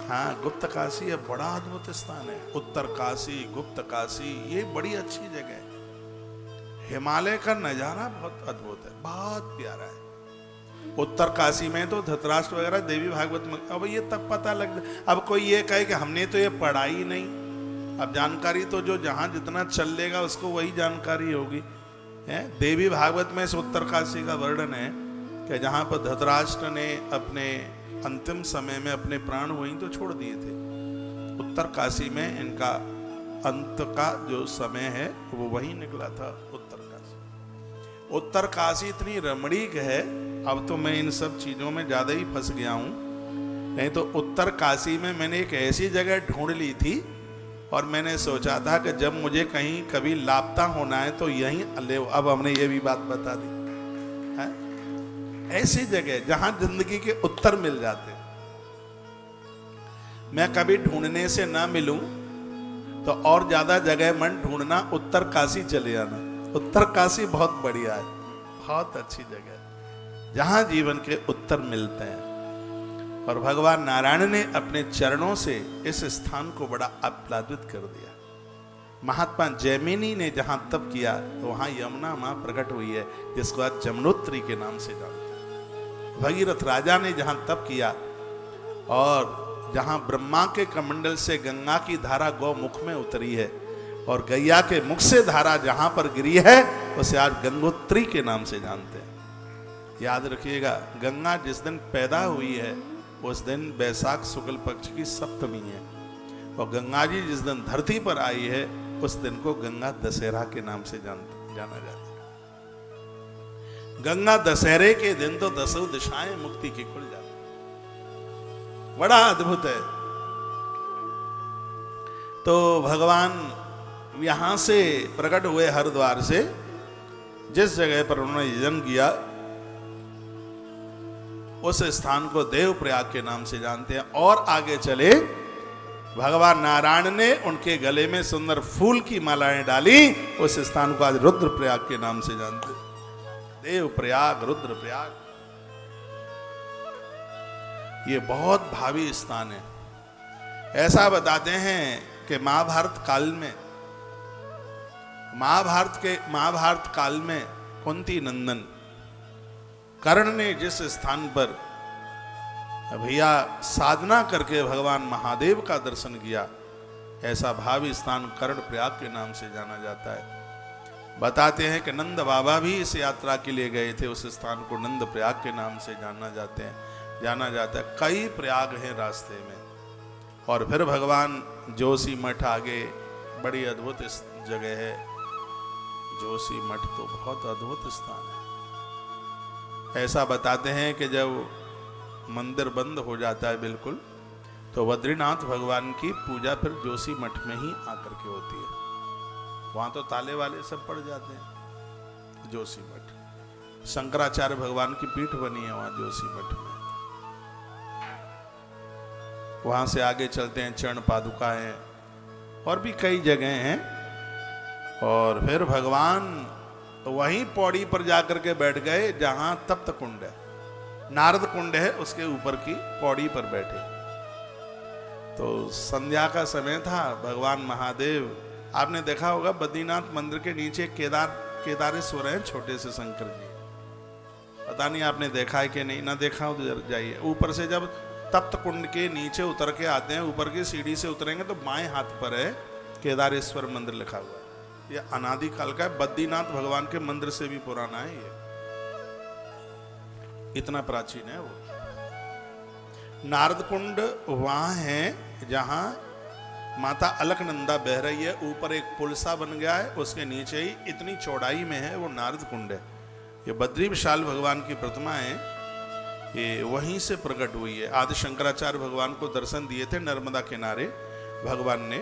हाँ गुप्त काशी है, बड़ा अद्भुत स्थान है। उत्तर काशी, गुप्त काशी, ये बड़ी अच्छी जगह है। हिमालय का नजारा बहुत अद्भुत है, बहुत प्यारा है। उत्तर काशी में तो धृतराष्ट्र वगैरह देवी भागवत में, अब ये तब पता लग, अब कोई ये कहे कि हमने तो ये पढ़ा ही नहीं। अब जानकारी तो जो जहां जितना चल लेगा उसको वही जानकारी होगी। देवी भागवत में इस उत्तर काशी का वर्णन है कि जहां पर धृतराष्ट्र ने अपने अंतिम समय में अपने प्राण वहीं तो छोड़ दिए थे। उत्तर काशी में इनका अंत का जो समय है वो वहीं निकला था उत्तर उत्तर काशी इतनी रमणीक है, अब तो मैं इन सब चीजों में ज्यादा ही फंस गया हूं। नहीं तो उत्तर काशी में मैंने एक ऐसी जगह ढूंढ ली थी और मैंने सोचा था कि जब मुझे कहीं कभी लापता होना है तो यहीं ले। अब हमने ये भी बात बता दी है? ऐसी जगह जहां जिंदगी के उत्तर मिल जाते हैं। मैं कभी ढूंढने से ना मिलूं तो और ज्यादा जगह मन ढूंढना, उत्तर काशी चले आना। उत्तर काशी बहुत बढ़िया है, बहुत अच्छी जगह है जहां जीवन के उत्तर मिलते हैं। और भगवान नारायण ने अपने चरणों से इस स्थान को बड़ा आह्लादित कर दिया। महात्मा जैमिनी ने जहां तप किया तो वहां यमुना मां प्रकट हुई है, जिसको आज जमुनोत्री के नाम से जानते हैं। भगीरथ राजा ने जहां तप किया और जहां ब्रह्मा के कमंडल से गंगा की धारा गौमुख में उतरी है और गैया के मुख से धारा जहां पर गिरी है उसे आज गंगोत्री के नाम से जानते हैं। याद रखिएगा, गंगा जिस दिन पैदा हुई है उस दिन बैसाख शुक्ल पक्ष की सप्तमी है और गंगा जी जिस दिन धरती पर आई है उस दिन को गंगा दशहरा के नाम से जाना जाता है। गंगा दशहरे के दिन तो दसों दिशाएं मुक्ति की खुल जाती, बड़ा अद्भुत है। तो भगवान यहां से प्रकट हुए हरिद्वार से, जिस जगह पर उन्होंने जन्म किया उस स्थान को देवप्रयाग के नाम से जानते हैं। और आगे चले, भगवान नारायण ने उनके गले में सुंदर फूल की मालाएं डाली, उस स्थान को आज रुद्रप्रयाग के नाम से जानते हैं। देवप्रयाग, रुद्रप्रयाग, ये बहुत भावी स्थान है। ऐसा बताते हैं कि महाभारत काल में कुंती नंदन कर्ण ने जिस स्थान पर भैया साधना करके भगवान महादेव का दर्शन किया, ऐसा भावी स्थान कर्णप्रयाग के नाम से जाना जाता है। बताते हैं कि नंद बाबा भी इस यात्रा के लिए गए थे, उस स्थान को नंद प्रयाग के नाम से जाना जाता है। कई प्रयाग हैं रास्ते में। और फिर भगवान जोशी मठ आगे, बड़ी अद्भुत जगह है जोशी मठ, तो बहुत अद्भुत स्थान है। ऐसा बताते हैं कि जब मंदिर बंद हो जाता है बिल्कुल, तो बद्रीनाथ भगवान की पूजा फिर जोशी मठ में ही आकर के होती है। वहां तो ताले वाले सब पड़ जाते हैं। जोशी मठ शंकराचार्य भगवान की पीठ बनी है वहां जोशी मठ में। वहां से आगे चलते हैं, चरण पादुका है और भी कई जगह हैं। और फिर भगवान वहीं पौड़ी पर जाकर के बैठ गए जहां तप्त कुंड है, नारद कुंड है, उसके ऊपर की पौड़ी पर बैठे। तो संध्या का समय था। भगवान महादेव, आपने देखा होगा बद्रीनाथ मंदिर के नीचे केदारेश्वर हैं, छोटे से शंकर जी। पता नहीं आपने देखा है कि नहीं, ना देखा हो तो जाइए। ऊपर से जब तप्त कुंड के नीचे उतर के आते हैं, ऊपर की सीढ़ी से उतरेंगे तो बाएं हाथ पर है केदारेश्वर मंदिर लिखा हुआ है। ये अनादि काल का है, बद्रीनाथ भगवान के मंदिर से भी पुराना है ये, इतना प्राचीन है वो। नारद कुंड वहां है जहां माता अलकनंदा बह रही है, ऊपर एक पुल सा बन गया है, उसके नीचे ही इतनी चौड़ाई में है वो नारद कुंड है। ये बद्री विशाल भगवान की प्रतिमा है, ये वहीं से प्रकट हुई है। आदि शंकराचार्य भगवान को दर्शन दिए थे नर्मदा किनारे भगवान ने,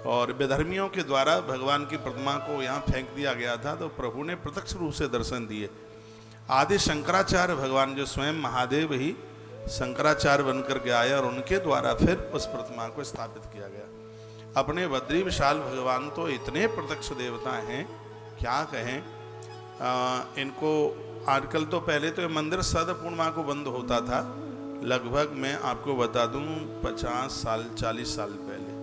और विधर्मियों के द्वारा भगवान की प्रतिमा को यहाँ फेंक दिया गया था, तो प्रभु ने प्रत्यक्ष रूप से दर्शन दिए। आदि शंकराचार्य भगवान जो स्वयं महादेव ही शंकराचार्य बनकर के आए और उनके द्वारा फिर उस प्रतिमा को स्थापित किया गया। अपने बद्री विशाल भगवान तो इतने प्रत्यक्ष देवता हैं, क्या कहें। इनको आजकल तो, पहले तो ये मंदिर सद पूर्णिमा को बंद होता था, लगभग मैं आपको बता दूं 50 साल 40 साल पहले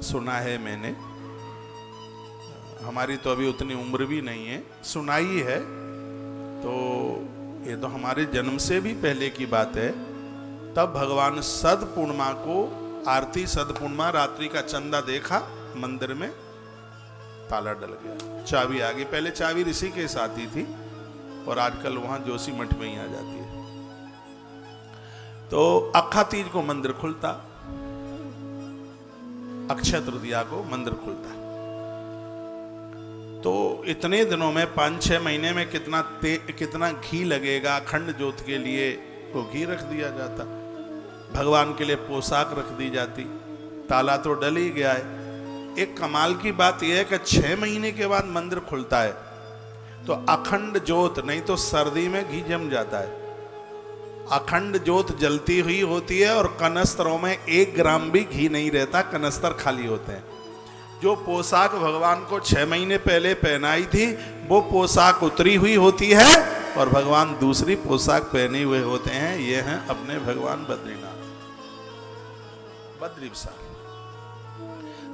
सुना है मैंने। हमारी तो अभी उतनी उम्र भी नहीं है, सुनाई है, तो ये तो हमारे जन्म से भी पहले की बात है। तब भगवान सद पूर्णिमा को, आरती सद पूर्णिमा रात्रि का चंदा देखा, मंदिर में ताला डल गया, चाबी आ गई। पहले चाबी ऋषि के साथ ही थी और आजकल वहां जोशी मठ में ही आ जाती है। तो अक्खा तीज को मंदिर खुलता, अक्षय तृतीया को मंदिर खुलता। तो इतने दिनों में 5-6 महीने में कितना घी लगेगा अखंड ज्योत के लिए, तो घी रख दिया जाता, भगवान के लिए पोशाक रख दी जाती, ताला तो डल ही गया है। एक कमाल की बात यह है कि 6 महीने के बाद मंदिर खुलता है तो अखंड ज्योत, नहीं तो सर्दी में घी जम जाता है, अखंड ज्योत जलती हुई होती है और कनस्तरों में 1 ग्राम भी घी नहीं रहता, कनस्तर खाली होते हैं। जो पोशाक भगवान को 6 महीने पहले पहनाई थी वो पोशाक उतरी हुई होती है और भगवान दूसरी पोशाक पहने हुए होते हैं। ये हैं अपने भगवान बद्रीनाथ, बद्री विशाल।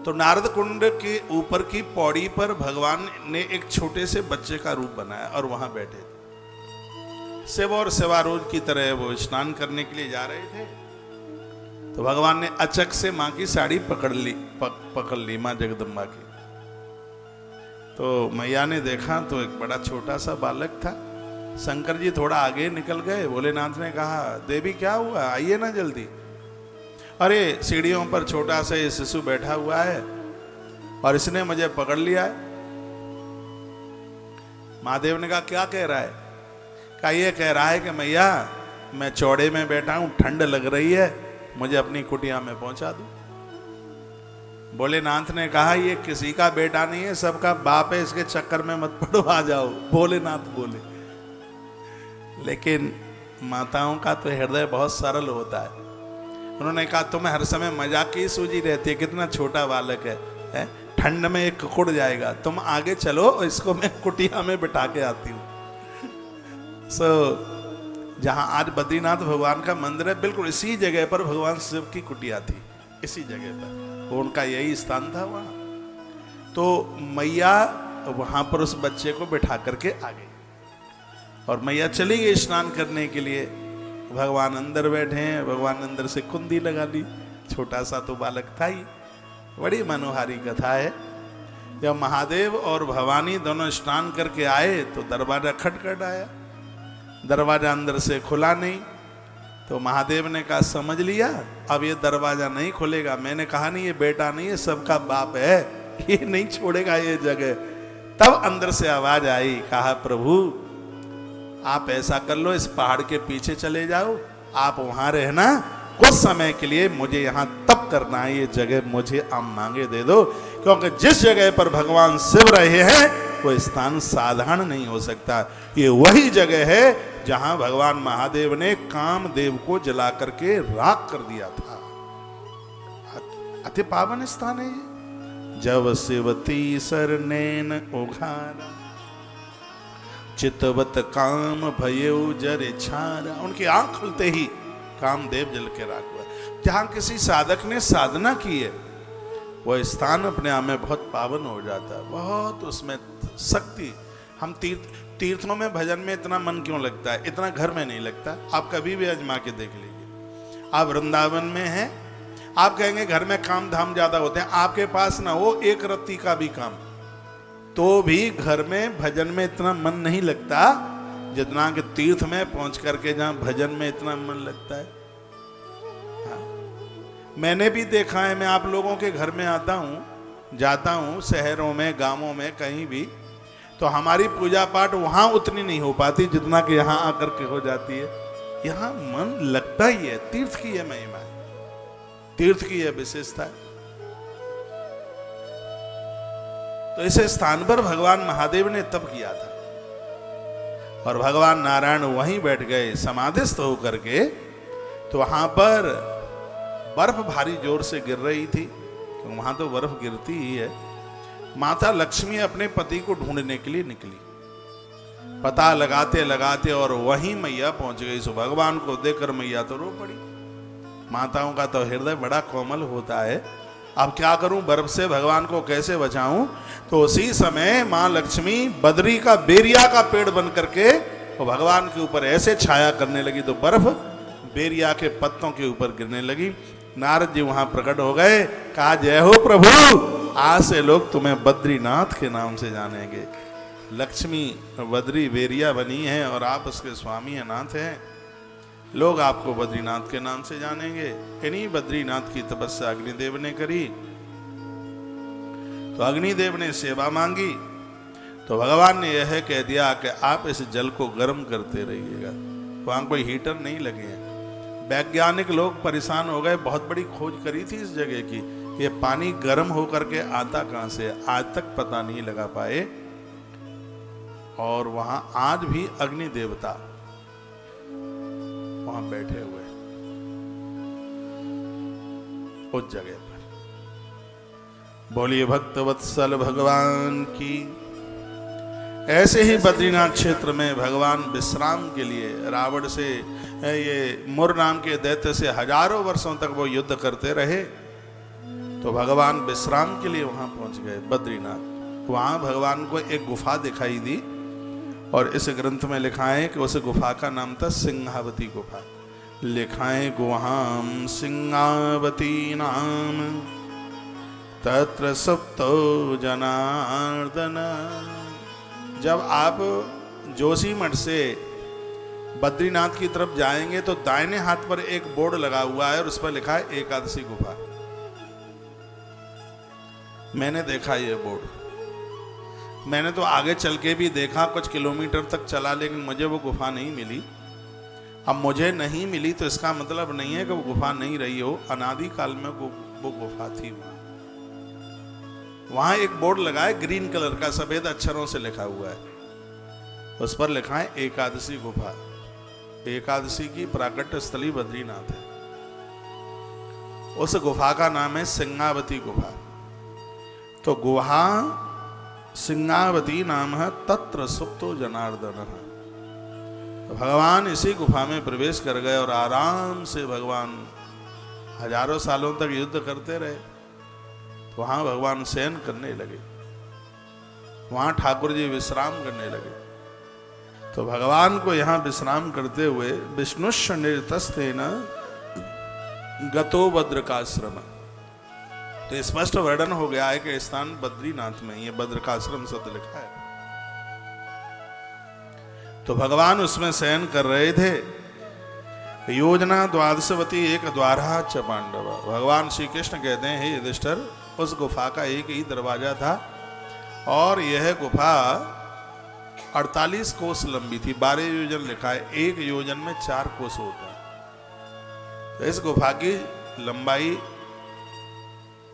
तो नारद कुंड के ऊपर की पौड़ी पर भगवान ने एक छोटे से बच्चे का रूप बनाया और वहां बैठे थे। शिव और शिवारोज की तरह वो स्नान करने के लिए जा रहे थे तो भगवान ने अचक से मां की साड़ी पकड़ ली मां जगदम्बा की। तो मैया ने देखा तो एक बड़ा छोटा सा बालक था। शंकर जी थोड़ा आगे निकल गए। भोलेनाथ ने कहा, देवी क्या हुआ, आइए ना जल्दी। अरे सीढ़ियों पर छोटा सा ये शिशु बैठा हुआ है और इसने मुझे पकड़ लिया है। महादेव ने कहा, क्या कह रहा है? कहा, ये कह रहा है कि मैया मैं चौड़े में बैठा हूं, ठंड लग रही है, मुझे अपनी कुटिया में पहुंचा दो। भोलेनाथ ने कहा, ये किसी का बेटा नहीं है, सबका बाप है, इसके चक्कर में मत पड़ो, आ जाओ। भोलेनाथ बोले। लेकिन माताओं का तो हृदय बहुत सरल होता है। उन्होंने कहा, तुम्हें हर समय मजाक की सूझी रहती है, कितना छोटा बालक है? ठंड में एक कुकुड़ जाएगा, तुम आगे चलो, इसको मैं कुटिया में बिठा के आती हूँ। जहां आज बद्रीनाथ भगवान का मंदिर है, बिल्कुल इसी जगह पर भगवान शिव की कुटिया थी, इसी जगह पर वो उनका यही स्थान था वहां। तो मैया वहां पर उस बच्चे को बिठा करके आ गई और मैया चली गई स्नान करने के लिए। भगवान अंदर बैठे हैं, भगवान अंदर से कुंदी लगा ली, छोटा सा तो बालक था ही। बड़ी मनोहारी कथा है। जब महादेव और भवानी दोनों स्नान करके आए तो दरवाजा खटखटाया, दरवाजा अंदर से खुला नहीं। तो महादेव ने कहा, समझ लिया, अब ये दरवाजा नहीं खुलेगा। मैंने कहा नहीं, ये बेटा नहीं है, सबका बाप है, ये नहीं छोड़ेगा ये जगह। तब अंदर से आवाज आई, कहा, प्रभु आप ऐसा कर लो, इस पहाड़ के पीछे चले जाओ, आप वहां रहना कुछ समय के लिए, मुझे यहाँ तप करना है, ये जगह मुझे आप मांगे दे दो। क्योंकि जिस जगह पर भगवान शिव रहे हैं वो स्थान साधारण नहीं हो सकता। ये वही जगह है जहां भगवान महादेव ने कामदेव को जला करके राख कर दिया था। अति पावन स्थान है ये। जब शिवती सर नैन उघारा, चितवत काम भयउ जरे छारा। उनकी आंख खुलते ही कामदेव जल के राख हुआ। जहां किसी साधक ने साधना की है वह स्थान अपने आप में बहुत पावन हो जाता है, बहुत उसमें शक्ति। हम तीर्थों में भजन में इतना मन क्यों लगता है, इतना घर में नहीं लगता। आप कभी भी आजमा के देख लीजिए। आप वृंदावन में हैं, आप कहेंगे घर में काम धाम ज्यादा होते हैं, आपके पास ना हो एक रत्ती का भी काम, तो भी घर में भजन में इतना मन नहीं लगता जितना कि तीर्थ में पहुंच करके जहां भजन में इतना मन लगता है। हाँ। मैंने भी देखा है, मैं आप लोगों के घर में आता हूं, जाता हूं, शहरों में, गांवों में, कहीं भी, तो हमारी पूजा पाठ वहां उतनी नहीं हो पाती जितना कि यहां आकर के हो जाती है। यहां मन लगता ही है। तीर्थ की यह महिमा है, तीर्थ की यह विशेषता है। तो इस स्थान पर भगवान महादेव ने तप किया था और भगवान नारायण वहीं बैठ गए समाधिस्थ होकर के। तो वहां पर बर्फ भारी जोर से गिर रही थी, क्योंकि वहां तो बर्फ गिरती ही है। माता लक्ष्मी अपने पति को ढूंढने के लिए निकली, पता लगाते लगाते, और वहीं मैया पहुंच गई। सो भगवान को देखकर मैया तो रो पड़ी। माताओं का तो हृदय बड़ा कोमल होता है। अब क्या करूं, बर्फ से भगवान को कैसे बचाऊं? तो उसी समय मां लक्ष्मी बद्री का बेरिया का पेड़ बन करके वो भगवान के ऊपर ऐसे छाया करने लगी, तो बर्फ बेरिया के पत्तों के ऊपर गिरने लगी। नारद जी वहां प्रकट हो गए, कहा, जय हो प्रभु, आज से लोग तुम्हें बद्रीनाथ के नाम से जानेंगे। लक्ष्मी बद्री बेरिया बनी है और आप उसके स्वामी नाथ हैं, लोग आपको बद्रीनाथ के नाम से जानेंगे। इन्हीं बद्रीनाथ की तपस्या अग्निदेव ने करी। तो अग्निदेव ने सेवा मांगी तो भगवान ने यह कह दिया कि आप इस जल को गर्म करते रहिएगा। वहां कोई हीटर नहीं लगे हैं। वैज्ञानिक लोग परेशान हो गए, बहुत बड़ी खोज करी थी इस जगह की, ये पानी गर्म होकर के आता कहां से, आज तक पता नहीं लगा पाए। और वहां आज भी अग्नि देवता वहां बैठे हुए उस जगह पर। बोलिए भक्तवत्सल भगवान की। ऐसे ही बद्रीनाथ क्षेत्र में भगवान विश्राम के लिए रावण से, ये मुर नाम के दैत्य से हजारों वर्षों तक वो युद्ध करते रहे। तो भगवान विश्राम के लिए वहां पहुंच गए बद्रीनाथ। वहां भगवान को एक गुफा दिखाई दी और इस ग्रंथ में लिखा है कि उस गुफा का नाम था सिंहावती गुफा। लिखा है गुहाम सिंहावती नाम तत्र सुप्तो जनार्दन। जब आप जोशीमठ से बद्रीनाथ की तरफ जाएंगे तो दाहिने हाथ पर एक बोर्ड लगा हुआ है और उस पर लिखा है एकादशी गुफा। मैंने देखा ये बोर्ड। मैंने तो आगे चल के भी देखा, कुछ किलोमीटर तक चला, लेकिन मुझे वो गुफा नहीं मिली। अब मुझे नहीं मिली तो इसका मतलब नहीं है कि वो गुफा नहीं रही हो, अनादि काल में वो गुफा थी। वहां एक बोर्ड लगा है ग्रीन कलर का, सफेद अक्षरों से लिखा हुआ है, उस पर लिखा है एकादशी गुफा। एकादशी की प्राकट्य स्थली बद्रीनाथ है। उस गुफा का नाम है सिंहावती गुफा। तो गुहा सिंहावती नाम है तत्र सुप्तो जनार्दन। भगवान इसी गुफा में प्रवेश कर गए और आराम से भगवान हजारों सालों तक युद्ध करते रहे। वहां भगवान शयन करने लगे, वहां ठाकुर जी विश्राम करने लगे। तो भगवान को यहां विश्राम करते हुए विष्णुश्च निर्तस्तेन गतो बद्रकाश्रम। तो स्पष्ट वर्णन हो गया है कि स्थान बद्रीनाथ में, ये बद्रकाश्रम शब्द लिखा है। तो भगवान उसमें शयन कर रहे थे। योजना द्वादशवती एक द्वारा च पांडव। भगवान श्री कृष्ण कहते हैं, हे युधिष्ठिर, उस गुफा का एक ही दरवाजा था और यह गुफा 48 कोस लंबी थी। 12 योजन लिखा है, एक योजन में 4 कोस होता है। तो इस गुफा की लंबाई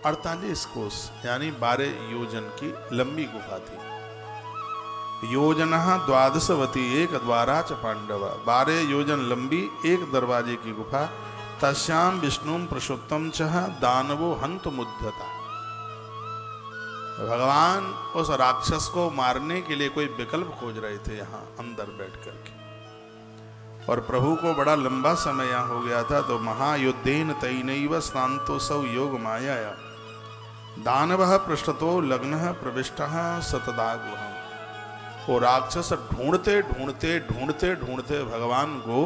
48 कोस यानी 12 योजन की लंबी गुफा थी। योजना द्वादशवती एक द्वारा च पांडव। 12 योजन लंबी एक दरवाजे की गुफा। तस्याम विष्णुम प्रसुप्तम चह दानवो हंत मुद्धता। भगवान उस राक्षस को मारने के लिए कोई विकल्प खोज रहे थे यहाँ अंदर बैठ करके। और प्रभु को बड़ा लंबा समय यहाँ हो गया था। तो महायुद्धेन तैनैव स्नान्तो सौ योग माया दानवः पृष्ठतो लग्नः प्रविष्टः सतदा गुहम्। वो राक्षस ढूंढते ढूंढते ढूंढते ढूंढते भगवान को,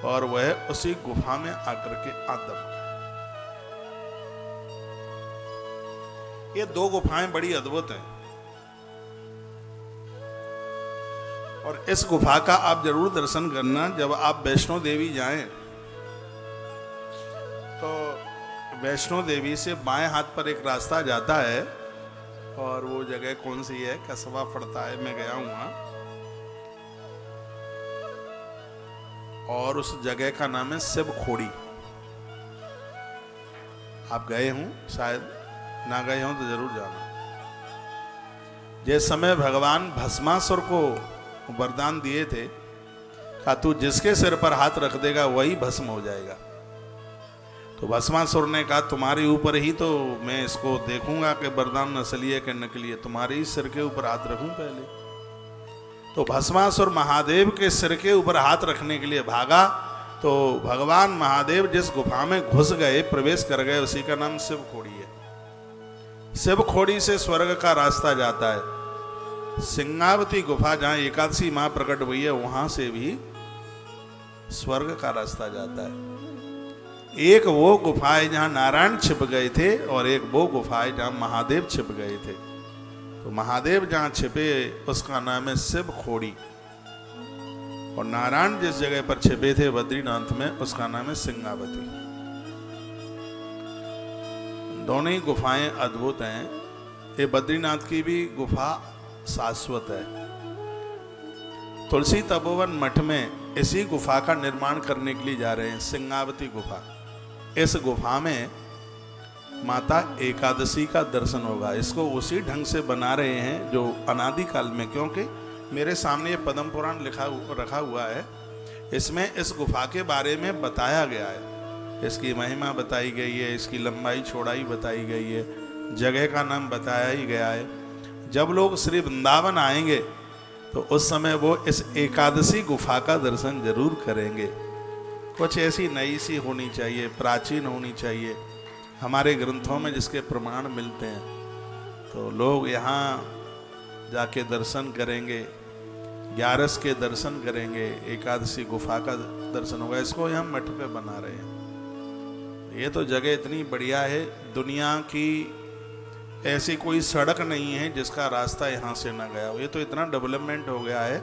और वह उसी गुफा में आकर के आदम। ये 2 गुफाएं बड़ी अद्भुत हैं और इस गुफा का आप जरूर दर्शन करना। जब आप वैष्णो देवी जाएं तो वैष्णो देवी से बाएं हाथ पर एक रास्ता जाता है और वो जगह कौन सी है, कसबा पड़ता है, मैं गया हूं वहां। और उस जगह का नाम है शिव खोड़ी। आप गए हों, शायद ना गए हों तो जरूर जाना। जिस समय भगवान भस्मासुर को वरदान दिए थे, कहा तू जिसके सिर पर हाथ रख देगा वही भस्म हो जाएगा। तो भस्मासुर ने कहा तुम्हारे ऊपर ही तो मैं इसको देखूंगा कि वरदान असली है कि नकली है, तुम्हारे ही सिर के ऊपर हाथ रखूं पहले। तो भस्मासुर महादेव के सिर के ऊपर हाथ रखने के लिए भागा। तो भगवान महादेव जिस गुफा में घुस गए, प्रवेश कर गए, उसी का नाम शिव खोड़ी है। शिव खोड़ी से स्वर्ग का रास्ता जाता है। सिंहावती गुफा जहां एकादशी मां प्रकट हुई है, वहां से भी स्वर्ग का रास्ता जाता है। एक वो गुफा है जहां नारायण छिप गए थे और एक वो गुफा है जहां महादेव छिप गए थे। तो महादेव जहां छिपे उसका नाम है शिव खोड़ी, और नारायण जिस जगह पर छिपे थे बद्रीनाथ में, उसका नाम है सिंहावती। दोनों ही गुफाएं अद्भुत हैं। ये बद्रीनाथ की भी गुफा शाश्वत है। तुलसी तपोवन मठ में इसी गुफा का निर्माण करने के लिए जा रहे हैं, सिंगावती गुफा। इस गुफा में माता एकादशी का दर्शन होगा। इसको उसी ढंग से बना रहे हैं जो अनादि काल में, क्योंकि मेरे सामने ये पद्म पुराण रखा हुआ है, इसमें इस गुफा के बारे में बताया गया है, इसकी महिमा बताई गई है, इसकी लंबाई चौड़ाई बताई गई है, जगह का नाम बताया ही गया है। जब लोग श्री वृंदावन आएंगे तो उस समय वो इस एकादशी गुफा का दर्शन जरूर करेंगे। कुछ ऐसी नई सी होनी चाहिए, प्राचीन होनी चाहिए, हमारे ग्रंथों में जिसके प्रमाण मिलते हैं, तो लोग यहाँ जाके दर्शन करेंगे, ग्यारस के दर्शन करेंगे, एकादशी गुफा का दर्शन होगा। इसको यहाँ मठ पे बना रहे हैं। ये तो जगह इतनी बढ़िया है, दुनिया की ऐसी कोई सड़क नहीं है जिसका रास्ता यहाँ से ना गया हो। ये तो इतना डेवलपमेंट हो गया है,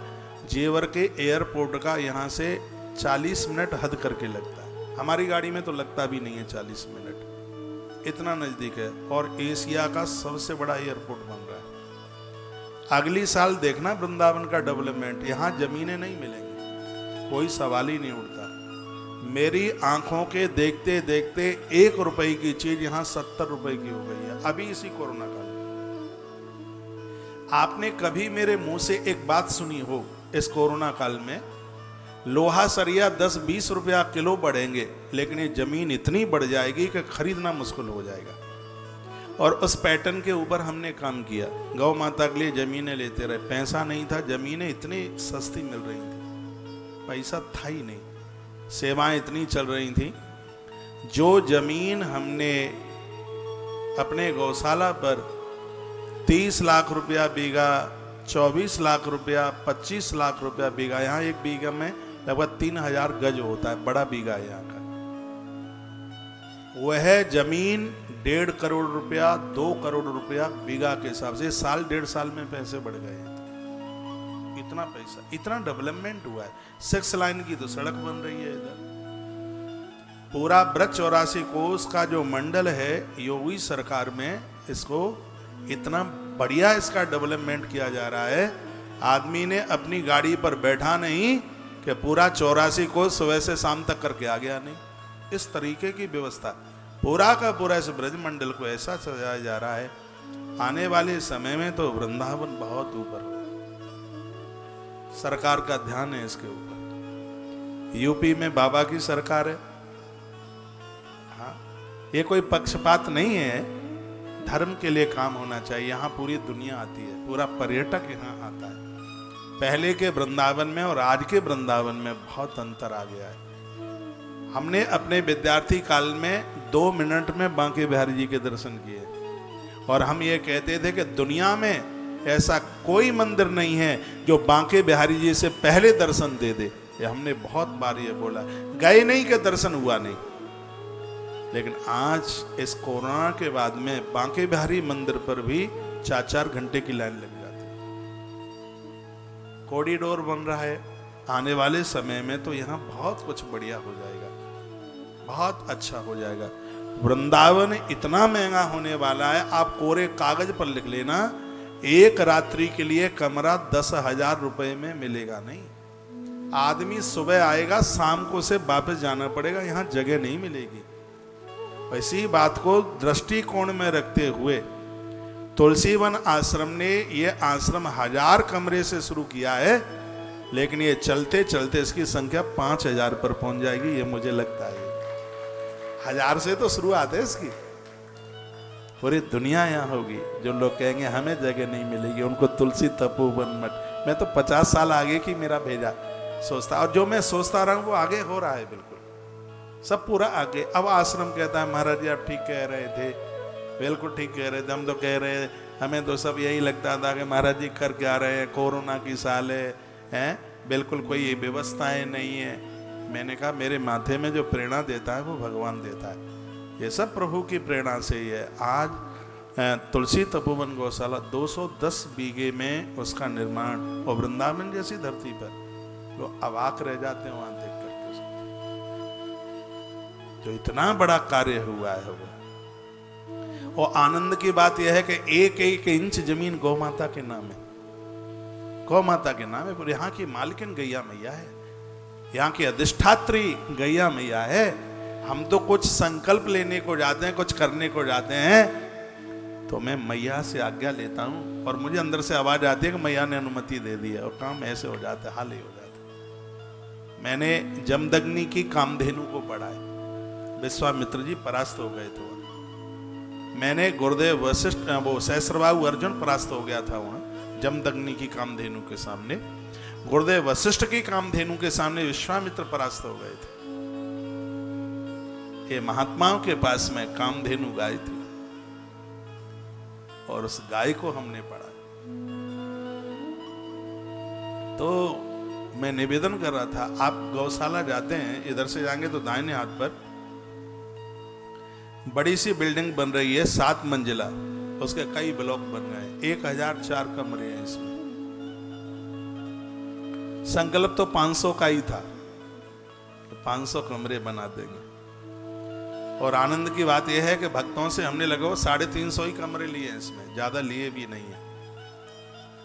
जेवर के एयरपोर्ट का यहाँ से 40 मिनट हद करके लगता है। हमारी गाड़ी में तो लगता भी नहीं है 40 मिनट, इतना नज़दीक है। और एशिया का सबसे बड़ा एयरपोर्ट बन रहा है। अगली साल देखना वृंदावन का डेवलपमेंट, यहाँ जमीनें नहीं मिलेंगी, कोई सवाल ही नहीं उठता। मेरी आंखों के देखते देखते 1 रुपए की चीज यहाँ 70 रुपए की हो गई है, अभी इसी कोरोना काल में। आपने कभी मेरे मुंह से एक बात सुनी हो इस कोरोना काल में, लोहा सरिया 10-20 रुपया किलो बढ़ेंगे, लेकिन ये जमीन इतनी बढ़ जाएगी कि खरीदना मुश्किल हो जाएगा। और उस पैटर्न के ऊपर हमने काम किया। गौ माता के लिए जमीनें लेते रहे, पैसा नहीं था, जमीनें इतनी सस्ती मिल रही थी, पैसा था ही नहीं, सेवाएं इतनी चल रही थी। जो जमीन हमने अपने गौशाला पर 30 लाख रुपया बीघा, 24 लाख रुपया, 25 लाख रुपया बीघा, यहाँ एक बीघा में लगभग 3000 गज होता है, बड़ा बीघा है यहाँ का। वह जमीन 1.5 करोड़ रुपया, 2 करोड़ रुपया बीघा के हिसाब से साल 1.5 साल में पैसे बढ़ गए हैं। इतना पैसा, इतना डेवलपमेंट हुआ है। 6 लाइन की तो सड़क बन रही है इधर। पूरा ब्रज 84 कोस का जो मंडल है योगी सरकार में, इसको इतना बढ़िया इसका डेवलपमेंट किया जा रहा है। आदमी ने अपनी गाड़ी पर बैठा नहीं कि पूरा 84 कोस सुबह से शाम तक करके आ गया, नहीं। इस तरीके की व्यवस्था पूरा का पूरा इस ब्रज मंडल को ऐसा सजाया जा रहा है। आने वाले समय में तो वृंदावन बहुत ऊपर, सरकार का ध्यान है इसके ऊपर। यूपी में बाबा की सरकार है। हाँ, ये कोई पक्षपात नहीं है, धर्म के लिए काम होना चाहिए। यहाँ पूरी दुनिया आती है, पूरा पर्यटक यहाँ आता है। पहले के वृंदावन में और आज के वृंदावन में बहुत अंतर आ गया है। हमने अपने विद्यार्थी काल में 2 मिनट में बांके बिहारी जी के दर्शन किए, और हम ये कहते थे कि दुनिया में ऐसा कोई मंदिर नहीं है जो बांके बिहारी जी से पहले दर्शन दे दे। ये हमने बहुत बार ये बोला, गए नहीं कि दर्शन हुआ नहीं। लेकिन आज इस कोरोना के बाद में बांके बिहारी मंदिर पर भी 4-4 घंटे की लाइन लग जाती है। कॉरिडोर बन रहा है, आने वाले समय में तो यहाँ बहुत कुछ बढ़िया हो जाएगा, बहुत अच्छा हो जाएगा। वृंदावन इतना महंगा होने वाला है, आप कोरे कागज पर लिख लेना, एक रात्रि के लिए कमरा 10,000 रुपए में मिलेगा नहीं। आदमी सुबह आएगा, शाम को से वापस जाना पड़ेगा, यहाँ जगह नहीं मिलेगी। इसी बात को दृष्टिकोण में रखते हुए तुलसीवन आश्रम ने ये आश्रम 1000 कमरे से शुरू किया है, लेकिन ये चलते चलते इसकी संख्या 5000 पर पहुंच जाएगी, ये मुझे लगता है। 1000 से तो शुरुआत है इसकी, पूरी दुनिया यहाँ होगी। जो लोग कहेंगे हमें जगह नहीं मिलेगी, उनको तुलसी तपोवन मठ। मैं तो 50 साल आगे की मेरा भेजा सोचता, और जो मैं सोचता रहा हूँ वो आगे हो रहा है, बिल्कुल सब पूरा आगे। अब आश्रम कहता है महाराज जी आप ठीक कह रहे थे, बिल्कुल ठीक कह रहे थे, हम तो कह रहे, हमें तो सब यही लगता था कि महाराज जी कर क्या रहे हैं, कोरोना की साल है, बिल्कुल कोई व्यवस्थाएं नहीं है। मैंने कहा मेरे माथे में जो प्रेरणा देता है वो भगवान देता है, ये सब प्रभु की प्रेरणा से ही है। आज तुलसी तपोवन गौशाला 210 बीघे में उसका निर्माण, और वृंदावन जैसी धरती पर लोग अवाक रह जाते हैं वहां देख करके। जो इतना बड़ा कार्य हुआ है वो, और आनंद की बात यह है कि 1-1 इंच जमीन गौ माता के नाम है। गौ माता के नाम है, पर यहाँ की मालकिन गैया मैया है, यहाँ की अधिष्ठात्री गैया मैया है। हम तो कुछ संकल्प लेने को जाते हैं, कुछ करने को जाते हैं, तो मैं मैया से आज्ञा लेता हूँ और मुझे अंदर से आवाज आती है कि मैया ने अनुमति दे दी है, और काम ऐसे हो जाता है, हाल ही हो जाता है। मैंने जमदग्नि की कामधेनु को पढ़ा है, विश्वामित्र जी परास्त हो गए थे। मैंने गुरुदेव वशिष्ठ, वो सहस्रबाहु अर्जुन परास्त हो गया था वहां जमदग्नि की कामधेनु के सामने। गुरुदेव वशिष्ठ की कामधेनु के सामने विश्वामित्र परास्त हो गए थे। ये महात्माओं के पास में कामधेनु गाय थी और उस गाय को हमने पढ़ा। तो मैं निवेदन कर रहा था, आप गौशाला जाते हैं, इधर से जाएंगे तो दाहिने हाथ पर बड़ी सी बिल्डिंग बन रही है, 7 मंजिला, उसके कई ब्लॉक बन गए, 1004 कमरे हैं इसमें। संकल्प तो 500 का ही था, 500 कमरे बना देंगे। और आनंद की बात यह है कि भक्तों से हमने लगभग 350 ही कमरे लिए हैं इसमें, ज्यादा लिए भी नहीं है।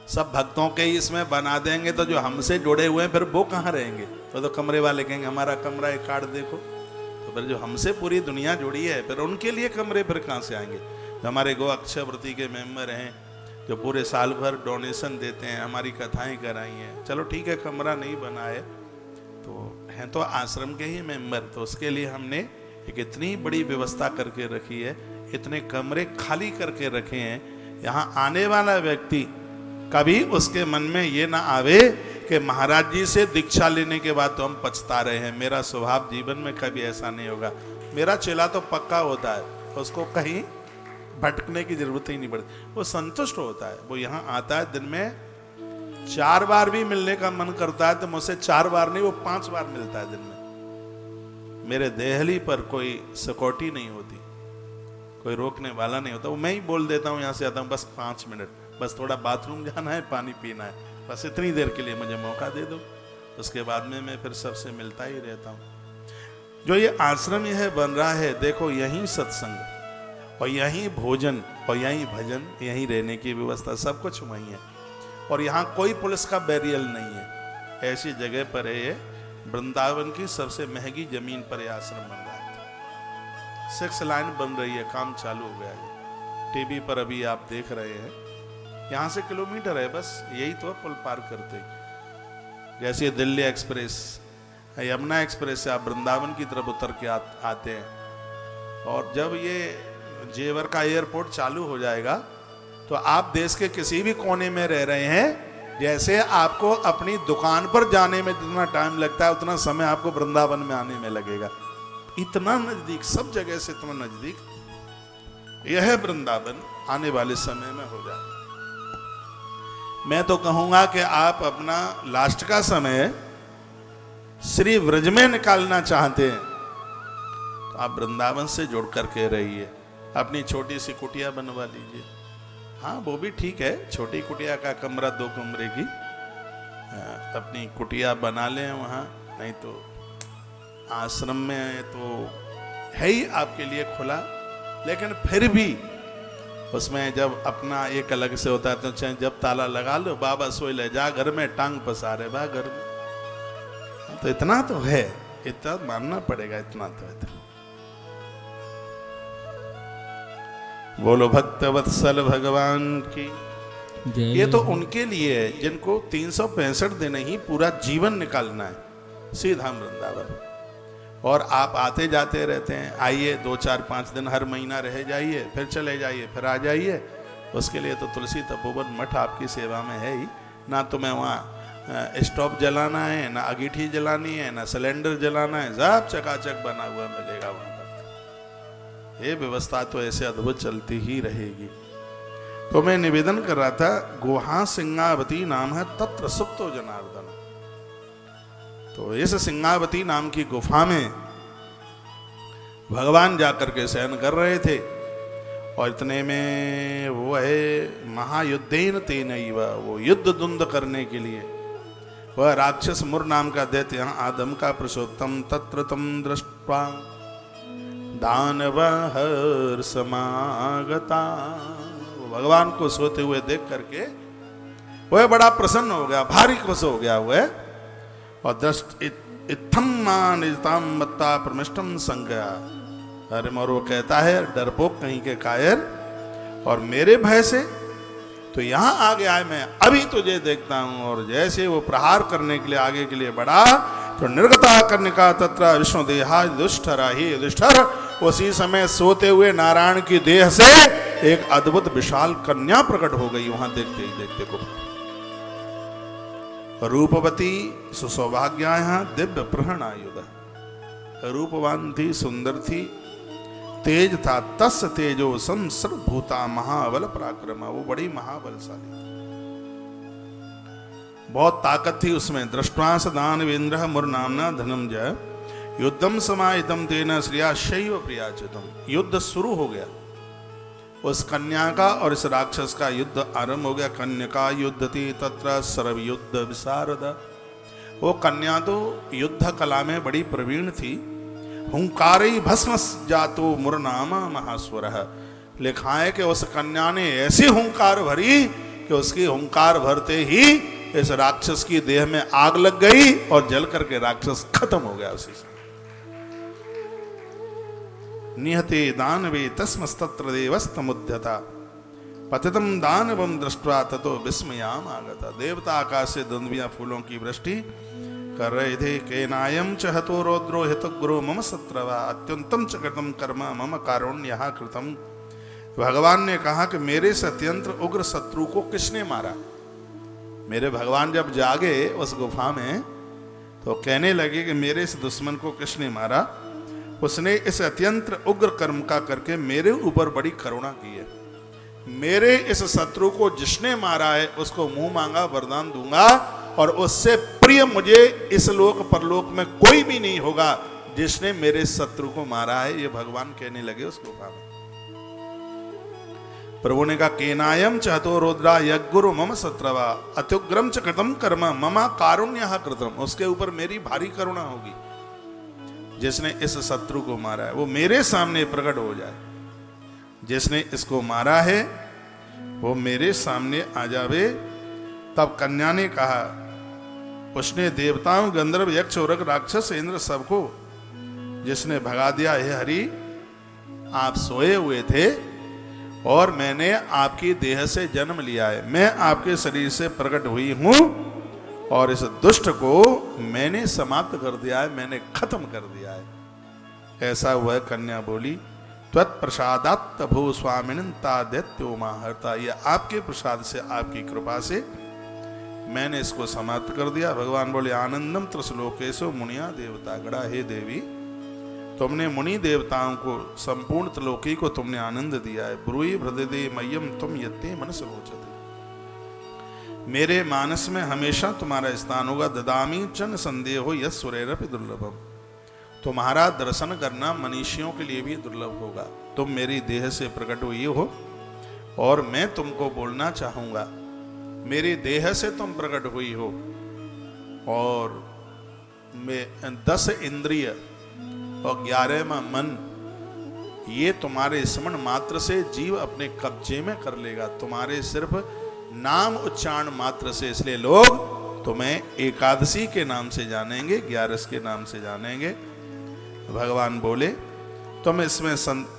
सब भक्तों के ही इसमें बना देंगे तो जो हमसे जुड़े हुए हैं फिर वो कहाँ रहेंगे? तो कमरे वाले कहेंगे हमारा कमरा एक कार्ड देखो, तो फिर जो हमसे पूरी दुनिया जुड़ी है फिर उनके लिए कमरे फिर कहाँ से आएंगे? जो हमारे गो अक्षयवृत्ति के मेंबर हैं, जो पूरे साल भर डोनेशन देते हैं, हमारी कथाएं कराई हैं, चलो ठीक है कमरा नहीं बना है तो हैं तो आश्रम के ही मेंबर, तो उसके लिए हमने एक इतनी बड़ी व्यवस्था करके रखी है, इतने कमरे खाली करके रखे हैं। यहाँ आने वाला व्यक्ति कभी उसके मन में ये ना आवे कि महाराज जी से दीक्षा लेने के बाद तो हम पछता रहे हैं। मेरा स्वभाव जीवन में कभी ऐसा नहीं होगा। मेरा चेला तो पक्का होता है, उसको कहीं भटकने की जरूरत ही नहीं पड़ती, वो संतुष्ट होता है। वो यहाँ आता है, दिन में 4 बार भी मिलने का मन करता है तो मुझसे 4 बार नहीं, वो 5 बार मिलता है दिन में। मेरे देहली पर कोई सिक्योरिटी नहीं होती, कोई रोकने वाला नहीं होता, वो मैं ही बोल देता हूँ यहाँ से आता हूँ बस 5 मिनट, बस थोड़ा बाथरूम जाना है, पानी पीना है, बस इतनी देर के लिए मुझे मौका दे दो, उसके बाद में मैं फिर सबसे मिलता ही रहता हूँ। जो ये आश्रम यह बन रहा है, देखो यहीं सत्संग और यहीं भोजन और यहीं भजन, यहीं रहने की व्यवस्था, सब कुछ वहीं है। और यहाँ कोई पुलिस का बैरियर नहीं है, ऐसी जगह पर है ये। वृंदावन की सबसे महंगी जमीन पर यह आश्रम बन रहा है। 6 लाइन बन रही है, काम चालू हो गया है, टीवी पर अभी आप देख रहे हैं। यहाँ से किलोमीटर है बस, यही तो पुल पार करते। जैसे दिल्ली एक्सप्रेस, यमुना एक्सप्रेस से आप वृंदावन की तरफ उतर के आते हैं। और जब ये जेवर का एयरपोर्ट चालू हो जाएगा तो आप देश के किसी भी कोने में रह रहे हैं, जैसे आपको अपनी दुकान पर जाने में जितना टाइम लगता है उतना समय आपको वृंदावन में आने में लगेगा। इतना नजदीक, सब जगह से इतना नजदीक यह वृंदावन आने वाले समय में हो जाए। मैं तो कहूंगा कि आप अपना लास्ट का समय श्री व्रज में निकालना चाहते हैं तो आप वृंदावन से जुड़ करके रहिए। अपनी छोटी सी कुटिया बनवा लीजिए। हाँ वो भी ठीक है, छोटी कुटिया का कमरा 2 कमरे की अपनी कुटिया बना लें वहाँ, नहीं तो आश्रम में तो है ही आपके लिए खुला, लेकिन फिर भी उसमें जब अपना एक अलग से होता है तो चाहे जब ताला लगा लो, बाबा सोई ले जा घर में, टांग पसारे बा घर में, तो इतना तो है, इतना मानना पड़ेगा, इतना तो है। बोलो भक्त वत्सल भगवान की। ये तो उनके लिए है जिनको 365 दिन ही पूरा जीवन निकालना है सीधा वृंदावन। और आप आते जाते रहते हैं, आइए 2, 4, 5 दिन हर महीना रह जाइए, फिर चले जाइए, फिर आ जाइए। उसके लिए तो तुलसी तपोवन मठ आपकी सेवा में है ही। ना तो मैं वहाँ स्टोव जलाना है, ना अंगीठी जलानी है, ना सिलेंडर जलाना है, सब चकाचक बना हुआ मिलेगा वहाँ पर। ये व्यवस्था तो ऐसे अद्भुत चलती ही रहेगी। तो मैं निवेदन कर रहा था, गुहा सिंगावती नाम है, तत्र सुप्तो जनार्दन। तो इस सिंगावती नाम की गुफा में भगवान जाकर के शयन कर रहे थे। और इतने में वो है महायुद्धेन तेनैव, वो युद्ध द्वंद करने के लिए वह राक्षस मुर नाम का दैत्य यहाँ आदम का पुरुषोत्तम तत्र तम दृष्ट्वा दानव हर्षमागता, भगवान को सोते हुए देख करके वह बड़ा प्रसन्न हो गया, भारी खुश हो गया वह। और दृष्ट इत्थम निजताम मत्ता प्रमिष्टम संज्ञा। अरे मोर वो कहता है डरपोक कहीं के कायर, और मेरे भय से तो यहां आ गया है, मैं अभी तुझे देखता हूं। और जैसे वो प्रहार करने के लिए आगे के लिए बढ़ा तो निर्गता करने का तत्र विष्णु देहा युधिष्ठिर ही युधिष्ठिर। उसी समय सोते हुए नारायण की देह से एक अद्भुत विशाल कन्या प्रकट हो गई वहां देखते ही देखते को। रूपवती सुसौभाग्या दिव्य प्रहणायुध, रूपवान थी, सुंदर थी, तेज था, तस् तेजो सर्वभूता महाबल पराक्रमा। वो बड़ी महाबलशाली, बहुत ताकत थी उसमें। दृष्टवांस दानवेन्द्र मुर नामना धनंजय युद्धम समाहितम तेन श्रिया शैव प्रियाच्युतम। युद्ध शुरू हो गया उस कन्या का और इस राक्षस का युद्ध आरंभ हो गया। कन्या युद्ध थी तत्र सर्व युद्ध विशारद। वो कन्या तो युद्ध कला में बड़ी प्रवीण थी। हुंकारी भस्म जातो मुर नाम महास्वर। लिखा है कि उस कन्या ने ऐसी हुंकार भरी कि उसकी हुंकार भरते ही इस राक्षस की देह में आग लग गई और जल करके राक्षस खत्म हो गया उसी से। निहते दानवे तस्मस्तत्र देवस्तमुद्यता पतितम दानवम दृष्ट्वा ततो विस्मयाम आगता। देवता आकाश से दुंदुभियां फूलों की वृष्टि कर रहे थे। केनायम च हतो रौद्रो हित गुरु मम सत्रवा अत्यंतम च कृतम कर्म मम कारुण्य कृतम। भगवान ने कहा कि मेरे से अत्यंत उग्र शत्रु को किसने मारा। मेरे भगवान जब जागे उस गुफा में तो कहने लगे कि मेरे इस दुश्मन को किसने मारा। उसने इस अत्यंत उग्र कर्म का करके मेरे ऊपर बड़ी करुणा की है। मेरे इस शत्रु को जिसने मारा है उसको मुंह मांगा वरदान दूंगा, और उससे प्रिय मुझे इस लोक परलोक में कोई भी नहीं होगा जिसने मेरे शत्रु को मारा है। ये भगवान कहने लगे उस गुफा में। प्रभु ने कहा केनायम चहतो रुद्रा यज्ञुरु मम शत्रवा अत्युग्रम च कृतम कर्म ममा कारुण्य कृतम। उसके ऊपर मेरी भारी करुणा होगी जिसने इस शत्रु को मारा है, वो मेरे सामने प्रकट हो जाए। जिसने इसको मारा है वो मेरे सामने आ जावे। तब कन्या ने कहा, उसने देवताओं गंधर्व यक्ष और राक्षस इंद्र सबको जिसने भगा दिया। हे हरि, आप सोए हुए थे और मैंने आपकी देह से जन्म लिया है। मैं आपके शरीर से प्रकट हुई हूं और इस दुष्ट को मैंने समाप्त कर दिया है, मैंने खत्म कर दिया है। ऐसा वह कन्या बोली। त्वत्प्रसादात् भू स्वामिनता दैत्यो माहर्ता। यह आपके प्रसाद से, आपकी कृपा से मैंने इसको समाप्त कर दिया। भगवान बोले आनंदम त्रसलोकेशो मुनिया देवता गड़ा। हे देवी, तुमने मुनि देवताओं को, संपूर्ण त्रिलोकी को तुमने आनंद दिया है। ब्रूहि हृदय मय्यम तुम यत्ते मन सरोचते। मेरे मानस में हमेशा तुम्हारा स्थान होगा। ददामी चन संदेह हो यस सुरेरपि दुर्लभम। तुम्हारा दर्शन करना मनीषियों के लिए भी दुर्लभ होगा। तुम मेरी देह से प्रकट हुई हो और मैं तुमको बोलना चाहूंगा। मेरी देह से तुम प्रकट हुई हो और मैं 10 इंद्रिय और 11वां मन, ये तुम्हारे स्मरण मात्र से जीव अपने कब्जे में कर लेगा। तुम्हारे सिर्फ नाम उच्चारण मात्र से। इसलिए लोग तुम्हें एकादशी के नाम से जानेंगे, 11 के नाम से जानेंगे। भगवान बोले तुम इसमें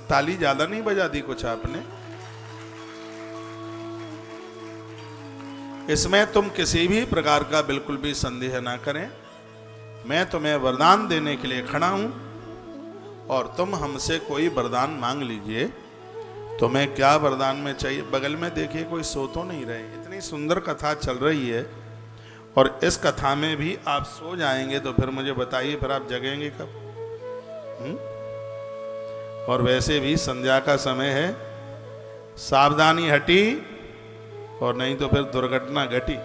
ताली ज्यादा नहीं बजा दी कुछ आपने। इसमें तुम किसी भी प्रकार का बिल्कुल भी संदेह ना करें। मैं तुम्हें वरदान देने के लिए खड़ा हूं और तुम हमसे कोई वरदान मांग लीजिए। तुम्हें क्या वरदान में चाहिए। बगल में देखिए कोई सो तो नहीं रहे। इतनी सुंदर कथा चल रही है और इस कथा में भी आप सो जाएंगे तो फिर मुझे बताइए, फिर आप जगेंगे कब? और वैसे भी संध्या का समय है, सावधानी हटी और नहीं तो फिर दुर्घटना घटी।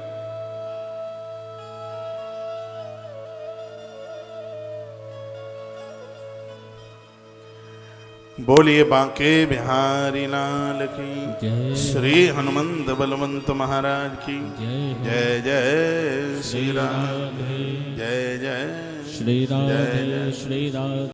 बोलिए बांके बिहारी लाल की, श्री हनुमंत बलवंत महाराज की जय। जय श्री राम, जय जय श्री राम, श्री राम।